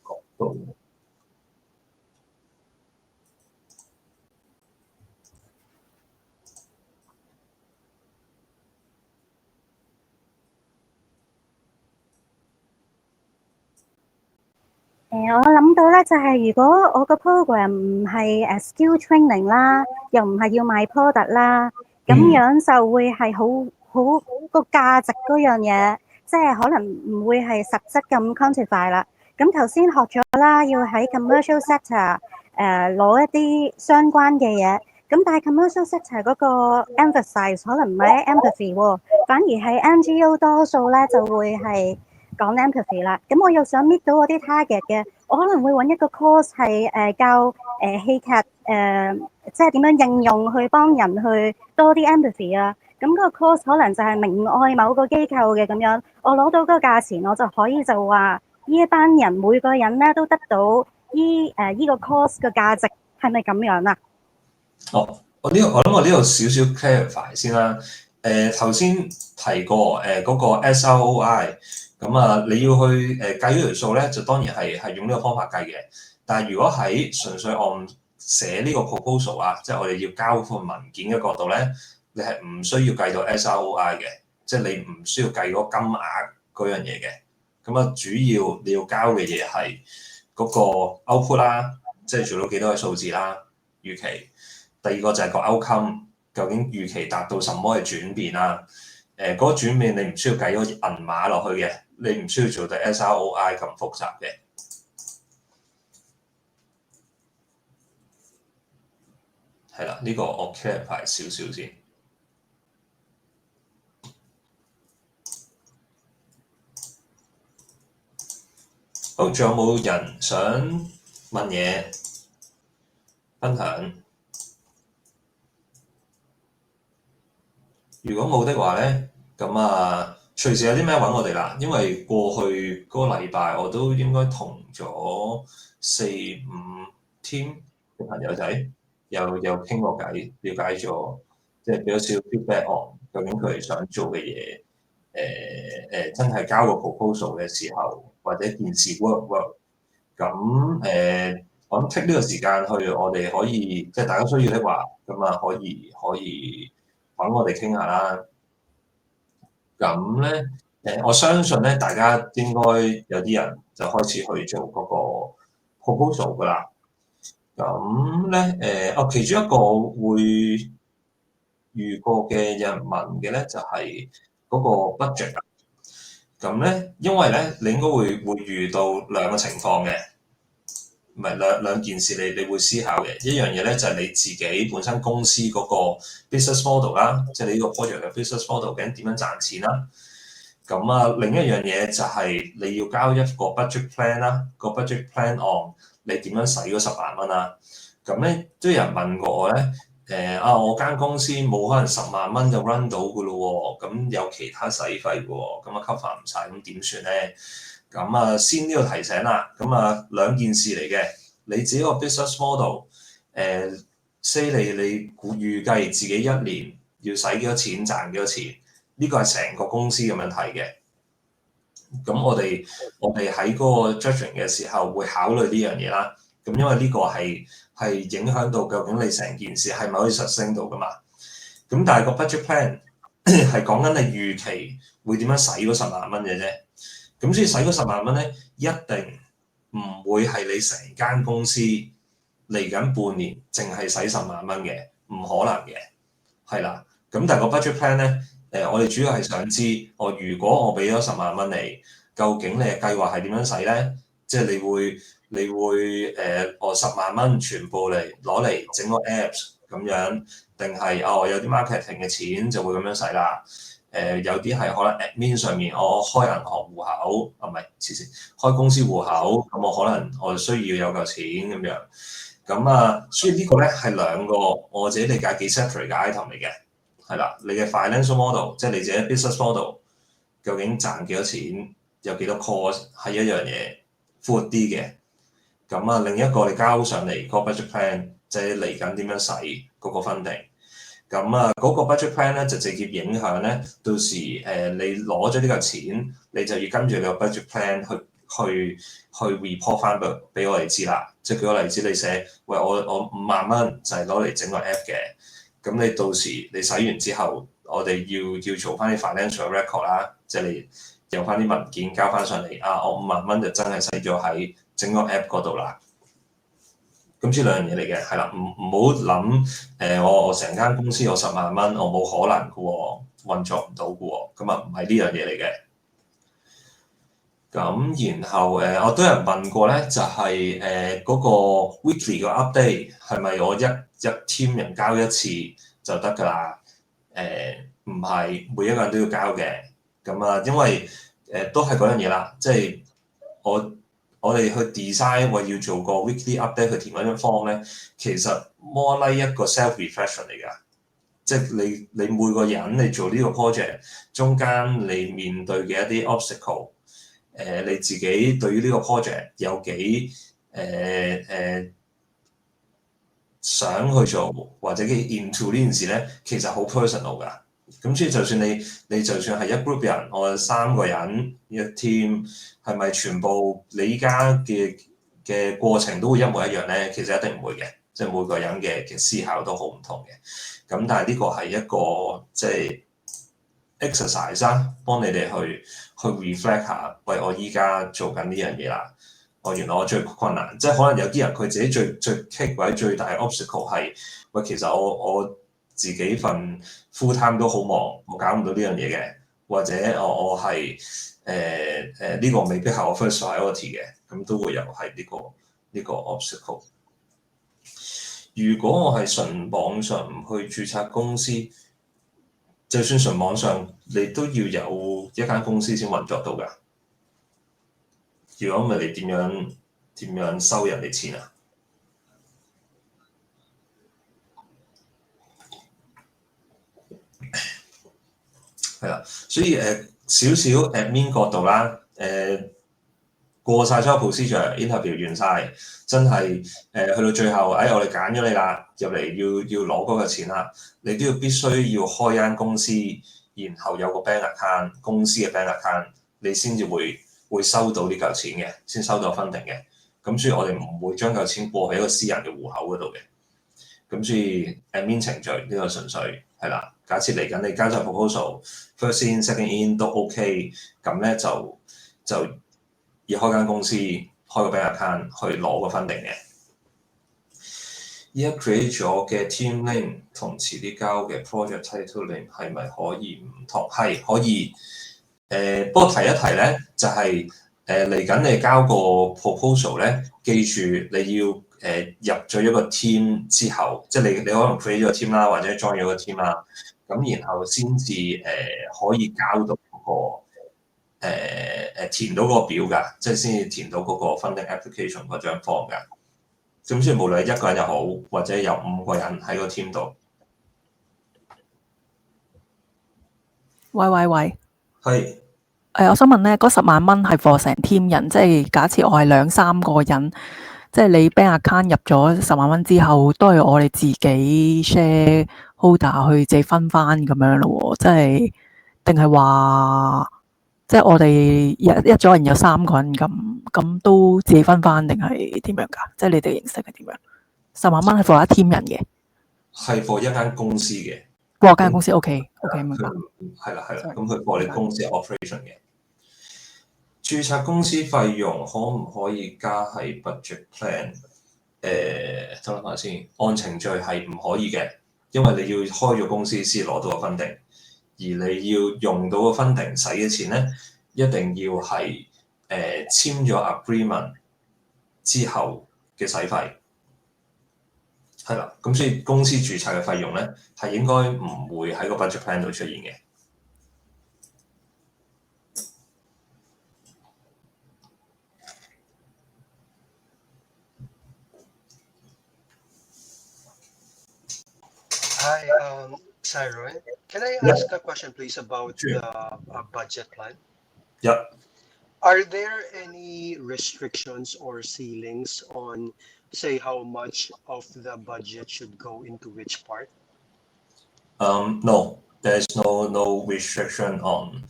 角度我諗到咧，就係如果我個 program 唔係skill training 啦，又唔係要賣 product 啦，咁樣就會係好個價值嗰樣嘢，即係可能唔會係實質咁 quantify 啦。咁頭先學咗啦，要喺 commercial sector 攞一啲相關嘅嘢，咁但係 commercial sector 嗰個 emphasize 可能唔係 empathy 喎，反而係 NGO 多數咧就會係講 empathy 啦，咁我又想 meet 到我啲 target 嘅，我可能會揾一個 course 係教戲劇即係點樣應用去幫人去多啲 empathy 啊。咁嗰個 course 可能就係明愛某個機構嘅咁樣，我攞到嗰個價錢，我就可以就話呢一班人每個人咧都得到依個 course 嘅價值，係咪咁樣啊？我諗我呢度少少 clarify 先啦。頭先提過嗰個 SROI。咁啊，你要去計呢條數咧，就當然係用呢個方法計嘅。但係如果喺純粹按寫呢個 proposal 啊，即係我哋要交份文件嘅角度咧，你係唔需要計到 SROI 嘅，即係你唔需要計嗰金額嗰樣嘢嘅。咁啊，主要你要交嘅嘢係嗰個 output 啦，即係做到幾多嘅數字啦，預期。第二個就係個 outcome，究竟預期達到什麼嘅轉變啦？嗰個轉變你唔需要計嗰個銀碼落去嘅，你唔需要做到 SROI 咁複雜嘅。係啦，呢個我 clarify 少少先。好，仲有冇人想問嘢分享？如果冇的話咧，咁啊隨時有啲咩揾我哋啦。因為過去嗰個禮拜我都應該同咗4-5 team 嘅朋友仔又傾過偈，了解咗，即係俾咗少少 feedback on 究竟佢哋想做嘅嘢，真係交個 proposal 嘅時候，或者件事 work 咁我諗 take 呢個時間去，我哋可以即係大家需要的話，咁啊可以揾我哋傾下啦。咁咧我相信咧，大家應該有啲人就開始去做嗰個 proposal 噶啦。咁咧其中一個會遇過嘅有人問嘅咧，就係嗰個 budget 啊。咁咧，因為咧你應該會遇到兩個情況嘅。唔係兩件事你會思考嘅，一樣嘢咧就係你自己本身公司嗰個 business model 啦，即係你呢個 project 嘅 business model 究竟點樣賺錢啦。咁啊，另一樣嘢就係你要交一個 budget plan 啦，個 budget plan on 你點樣使嗰10萬蚊啦。咁咧都有人問過我咧，我間公司冇可能10萬蚊就 run 到㗎咯喎，咁有其他使費喎，咁啊 cover 唔晒，咁點算咧？咁啊，先呢個提醒啦。咁啊，兩件事嚟嘅。你自己個 business model，say 你預計自己一年要使幾多錢，賺幾多錢，呢個係成個公司咁樣睇嘅。咁我哋喺嗰個 judging 嘅時候會考慮呢樣嘢啦。咁因為呢個係影響到究竟你成件事係咪可以實升到噶嘛。咁但係個 budget plan 係講緊你預期會點樣使嗰10萬蚊嘅啫。咁所以使嗰10萬蚊咧，一定唔會係你成間公司嚟緊半年淨係使10萬蚊嘅，唔可能嘅，係啦。咁但係個 budget plan 咧，我哋主要係想知，如果我俾咗10萬蚊你，究竟你嘅計劃係點樣使咧？即係你會10萬蚊全部攞嚟整個 apps 咁樣，定係有啲 marketing 嘅錢就會咁樣使啦？有啲係可能 admin 上面，我開銀行戶口，唔係開公司戶口，咁我可能我需要有嚿錢咁樣。咁啊，所以呢個咧係兩個我自己理解幾 separate 嘅 item 嚟嘅，係啦。你嘅 financial model， 即係你自己 business model， 究竟賺幾多錢，有幾多 cost 係一樣嘢闊啲嘅。咁啊，另一個你交上嚟個 budget plan， 即係嚟緊點樣使嗰個 funding。咁啊，嗰個 budget plan 咧就直接影響咧，到時你攞咗呢個錢，你就要跟住你個 budget plan 去 report 翻俾我哋知啦。即係舉個例子，你寫喂我5萬蚊就係攞嚟整個 app 嘅，咁你到時你使完之後，我哋要做翻啲 financial record 啦，即係你有翻啲文件交翻上嚟我5萬蚊就真係使咗喺整個 app 嗰度啦。咁呢兩樣嘢嚟嘅，係啦，唔好諗我成間公司有10萬蚊，我冇可能嘅喎，運作唔到嘅喎，咁啊唔係呢樣嘢嚟嘅。咁然後我都有人問過咧，就係嗰個 weekly 個 update 係咪我一 team 人交一次就得㗎啦？唔係，每一個人都要交嘅。咁啊，因為都係嗰樣嘢啦，即係我哋去 design 話要做個 weekly update 去填嗰張 form 咧，其實 more like 一個 self reflection 嚟㗎，即係你每個人你做呢個 project 中間你面對嘅一啲 obstacle，你自己對於呢個 project 有幾想去做或者幾 into 呢件事咧，其實好 personal 㗎。咁所以就算你就算係一 group 人，我3個人一 team， 係咪全部你依家嘅過程都會一模一樣咧？其實一定唔會嘅，即係每個人嘅思考都好唔同嘅。咁但係呢個係一個即係 exercise 啦，幫你哋去 reflect 下，喂，我依家做緊呢樣嘢啦。原來我最困難，即係可能有啲人佢自己最棘或者最大嘅 obstacle 係，喂，其實我自己份 full time 都好忙，我搞唔到呢樣嘢嘅，或者我係呢個未必係我 first priority 嘅，咁都會有係呢個 obstacle。如果我係純網上唔去註冊公司，就算純網上，你都要有一間公司先運作到㗎。如果唔係，你點樣收人哋錢啊？係啦，所以少少 admin 角度啦，過晒所有 procedure interview 完晒，真係去到最後，我哋揀咗你啦，入嚟要攞嗰個錢啦，你都要必須要開間公司，然後有個 bank account 公司嘅 bank account，你先至會收到呢嚿錢嘅，先收到分定嘅。咁所以我哋唔會將嚿錢過喺一個私人嘅戶口嗰度嘅。咁所以 admin 程序呢個純粹係啦。假設嚟緊你交咗 proposal，first in、second in 都 OK， 咁咧就要開間公司開個 bank account 去攞個分定嘅。依家 create 咗嘅 team name 同遲啲交嘅 project title name 係咪可以唔同？係可以。不過提一提咧，就係嚟緊你交個 proposal 咧，記住你要入咗一個 team 之後，即係你可能 create 咗個 team 啦，或者 join 咗個 team 啦，咁然後先至可以交到嗰個填到嗰個表㗎，即係先至填到嗰個 funding application 嗰張 form 㗎。咁所以無論係一個人又好，或者有5個人喺個 team 度。喂，係。我想問咧，嗰10萬蚊係 for 成 team 人，即係假設我係2-3個人，即係你 bank account 入咗10萬蚊之後，都係我哋自己 share holder 去自己分翻咁樣咯喎，即係定係話，即係我哋一組人有3個人咁都自己分翻，定係點樣㗎？即係你哋形式係點樣？10萬蚊係 for 一 team 人嘅，係 for 一間公司嘅。間公司 OK 明白。係啦，咁佢 for 你公司 operation 嘅。註冊公司費用可唔可以加喺 budget plan？ 等諗下先，按程序係唔可以嘅，因為你要開咗公司先攞到個分定，而你要用到個分定使嘅錢咧，一定要係簽咗 agreement 之後嘅使費。係啦，咁所以公司註冊嘅費用咧係應該唔會喺個 budget plan 度出現嘅。Hi, Cyril. Can I ask a question, please, about the budget plan? Yep. Are there any restrictions or ceilings on, say, how much of the budget should go into which part? No, there's no restriction on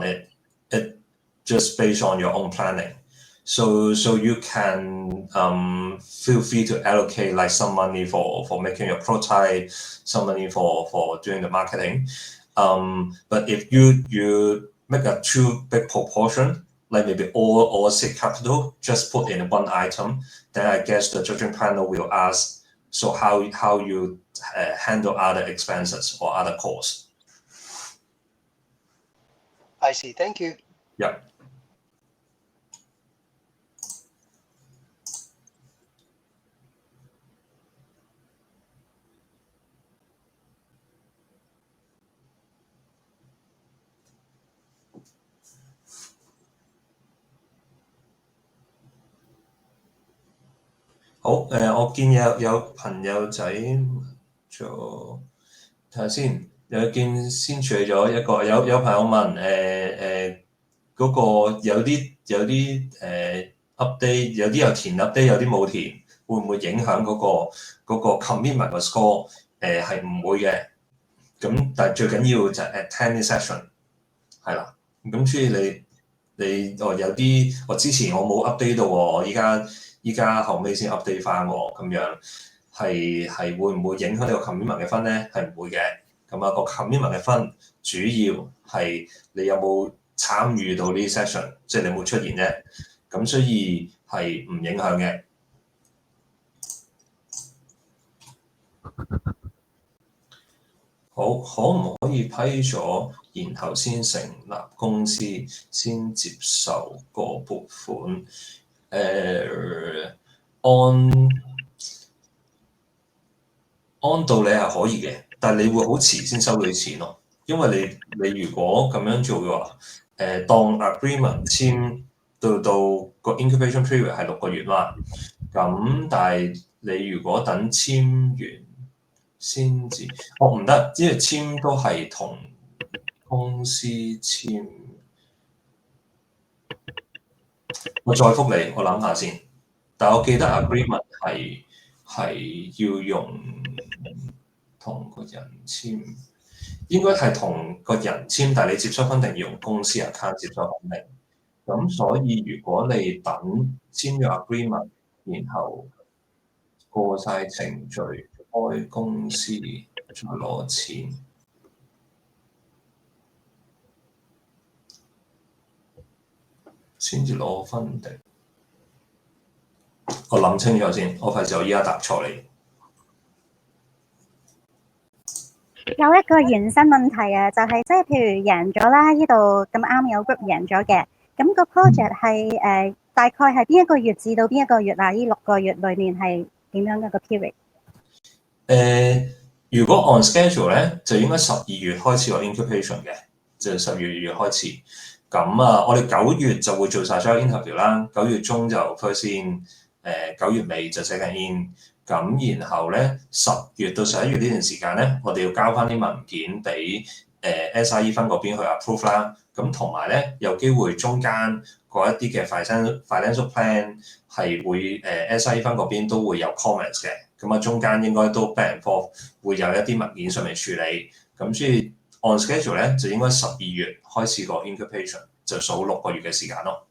it. It just based on your own planning. So you can feel free to allocate like some money for making your prototype, some money for doing the marketing. But if you make a too big proportion, like maybe all seed capital, just put in one item, then I guess the judging panel will ask, so how you handle other expenses or other costs. I see. Thank you. Yeah.好，我見有朋友仔做睇下先，先處理咗一個，有朋友問嗰個有啲update， 有啲有填 update， 有啲冇填，會唔會影響嗰個 commitment 嘅 score？ 係唔會嘅，咁但係最緊要就係 attend 啲 session 係啦，咁所以你有啲我之前我冇 update 到喎，我依家後尾先 update 翻喎，咁樣係會唔會影響呢個 commitment 嘅分咧？係唔會嘅。咁啊個 commitment 嘅分主要係你有冇參與到呢啲 session， 即係你有冇出現啫。咁所以係唔影響嘅。好，可唔可以批咗，然後先成立公司，先接受個撥款？按道理係可以嘅，但係你會好遲先收到啲錢咯，因為你如果咁樣做嘅話，當 agreement 簽到個 incubation period 係6個月啦，咁但係你如果等簽完先至，唔得，因為簽都係同公司簽。我再覆你，我諗下先。但我記得 agreement 係要用同個人簽。應該係同個人簽，但係你接收 funding 要用公司 account 接收 funding。咁所以如果你等簽咗 agreement，然後過晒程序開公司再攞錢，先至攞 funding。我諗清楚先，我費事我依家答錯你。有一個延伸問題啊，就係即係譬如贏咗啦，呢度咁啱有 group 贏咗嘅，咁個 project 係大概係邊一個月至到邊一個月啊？呢6個月裏面係點樣嘅個 period？如果 on schedule 咧，就應該12月開始個 incubation 嘅，就12月開始。咁我哋9月就會做晒所有 interview 啦，9月中就 first in，9月尾就 second in。咁然後咧10月到11月呢段時間咧，我哋要交翻啲文件俾SIE 分嗰邊去 approve 啦。咁同埋咧有機會中間嗰一啲嘅 financial plan 係會SIE 分嗰邊都會有 comments 嘅。咁中間應該都 back and forth 會有一啲文件上面處理。咁所以 on schedule 咧就應該12月開始個 incubation， 就數6個月嘅時間咯。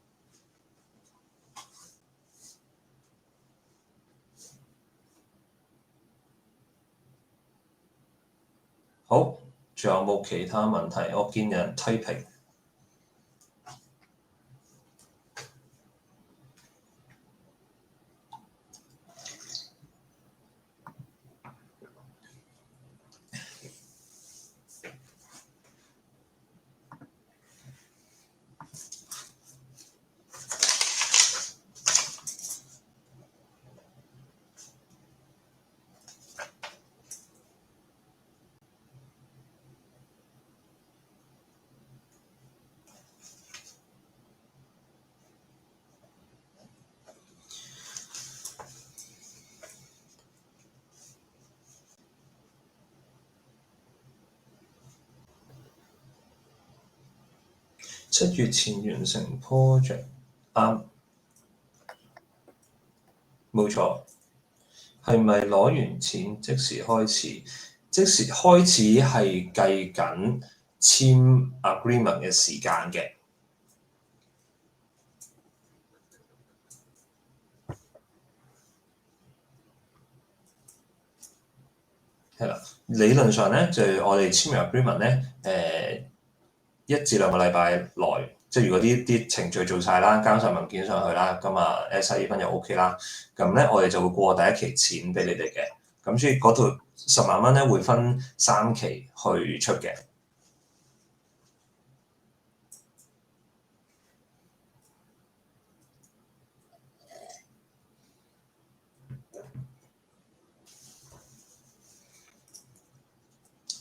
好，仲有冇其他問題？我見有人 typing。7月前完成 project， 啱，冇錯。係咪攞完錢即時開始？即時開始係計緊簽 agreement 嘅時間嘅。係啦，理論上咧就係我哋簽完 agreement 咧，1至2個禮拜內，即係如果啲程序做晒啦，交晒文件上去啦，咁SIE 分又 OK 啦，咁咧我哋就會過第一期錢俾你哋嘅，咁所以嗰度10萬蚊咧會分3期去出嘅。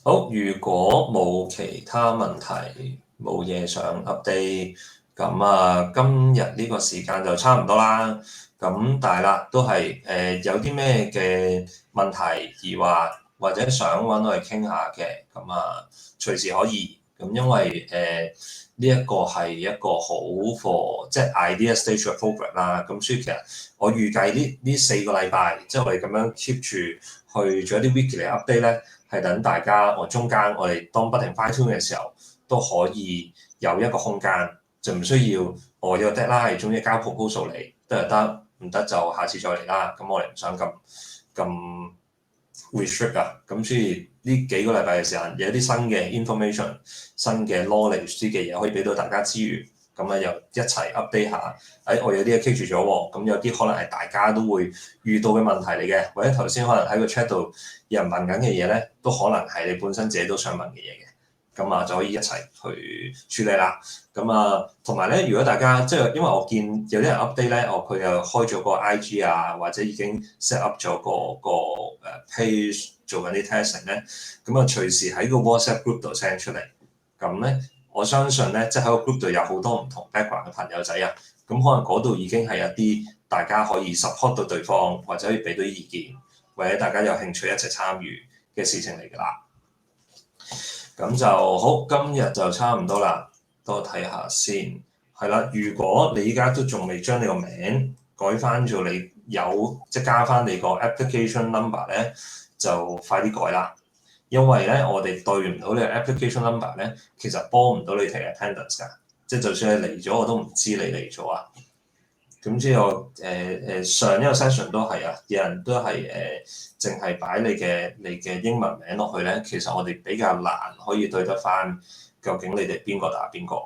好，如果冇其他問題，冇嘢想 update，咁今日呢個時間就差唔多啦。咁但係啦，都係有啲咩嘅問題疑惑或者想揾我哋傾下嘅，咁隨時可以。咁因為呢一個係一個好 for 即係 idea stage 嘅 program 啦。咁所以其實我預計呢4個禮拜，即係我哋咁樣 keep 住去做一啲 weekly update 咧。係等大家，中間我哋當不停 fine tune 嘅時候，都可以有一個空間，就唔需要我有個 deadline，總之交 proposal 嚟得就得，唔得就下次再嚟啦。咁我哋唔想咁 restrict 啊。咁所以呢幾個禮拜嘅時間，有一啲新嘅 information、新嘅 knowledge 啲嘅嘢可以俾到大家之餘，咁又一齊 update 下。我有啲嘢 keep 住咗喎，咁有啲可能係大家都會遇到嘅問題嚟嘅，或者頭先可能喺個 chat 度有人問緊嘅嘢咧，都可能係你本身自己都想問嘅嘢嘅，咁就可以一齊去處理啦。咁同埋咧，如果大家即係因為我見有啲人 update 咧，佢又開咗個 IG 啊，或者已經 set up 咗個page 做緊啲 testing 咧，咁隨時喺個 WhatsApp group 度 send 出嚟。咁咧，我相信咧，即係喺個 group 度有好多唔同 background 嘅朋友仔啊。咁可能嗰度已經係一啲大家可以 support 到對方，或者可以俾到啲意見，或者大家有興趣一齊參與嘅事情嚟㗎啦。咁就好，今日就差唔多啦，多睇下先。係啦，如果你依家都仲未將你個名改翻做你即係加翻你個 application number 咧，就快啲改啦。因為咧我哋對唔到你嘅 application number 咧，其實幫唔到你提 attendance 㗎，即係就算你嚟咗，我都唔知你嚟咗啊。咁之後上一個 session 都係啊，有人都係淨係擺你嘅英文名落去咧，其實我哋比較難可以對得翻究竟你哋邊個打邊個。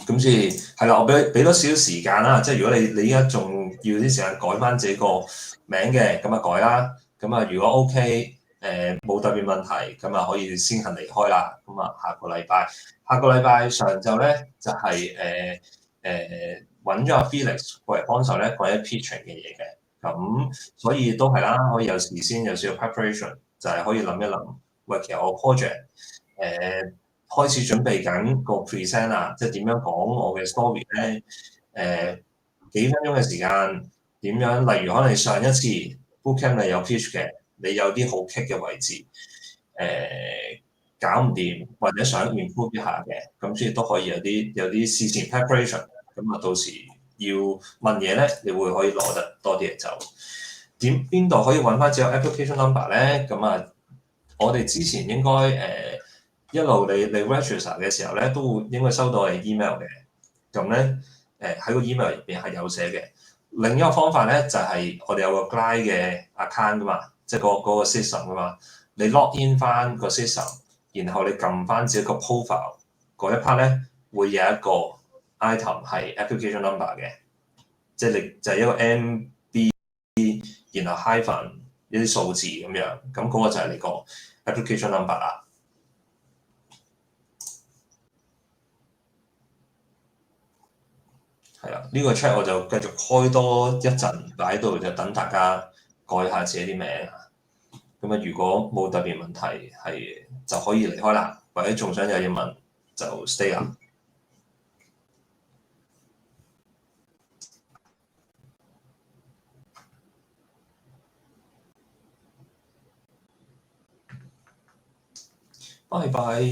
咁所以係啦，我俾多少少時間啦，即係如果你依家仲要啲時間改翻自己個名嘅，咁啊改啦。咁啊如果 OK 冇特別問題，咁啊可以先行離開啦。咁啊下個禮拜上晝咧就係揾咗阿 Felix 過嚟幫手咧講一 pitching 嘅嘢嘅。咁所以都係啦，可以有時先有少少 preparation， 就係可以諗一諗，喂，其實我 project 開始準備緊個 present 啊，即係點樣講我嘅 story 咧？幾分鐘嘅時間點樣？例如可能你上一次 bootcamp 你有 pitch 嘅，你有啲好棘嘅位置，搞唔掂或者想 improve 一下嘅，咁所以都可以有啲事前 preparation。咁啊，到時要問嘢咧，你會可以攞得多啲嘢走。邊度可以揾翻自己 application number 咧？咁啊，我哋之前應該一路你 register 嘅時候咧，都會應該收到你 email 嘅。咁咧喺個 email 入邊係有寫嘅。另一個方法咧就係、我哋有個 Glide 嘅 account 噶嘛，即係嗰個 system 噶嘛。你 log in 翻個 system，然後你撳翻自己個 profile 嗰一 part 咧，會有一個 item 係 application number 嘅，即係你就係一個 MB， 然後 hyphen 一啲數字咁樣，咁嗰個就係你個 application number 啦。係啦，呢個 chat 我就繼續開多一陣擺喺度，就等大家改下自己啲名啊。咁啊，如果冇特別問題係就可以離開啦，或者仲想有嘢問就 stay 啦。拜拜。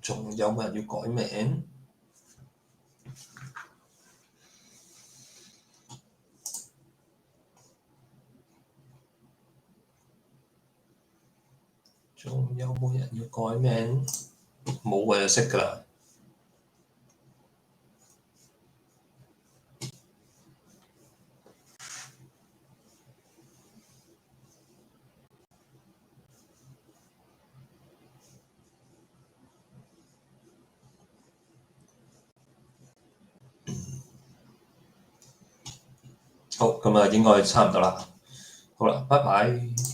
仲有冇人要改名？仲有冇人要改名？冇我就識㗎啦。好，咁啊應該差唔多啦。好啦，拜拜。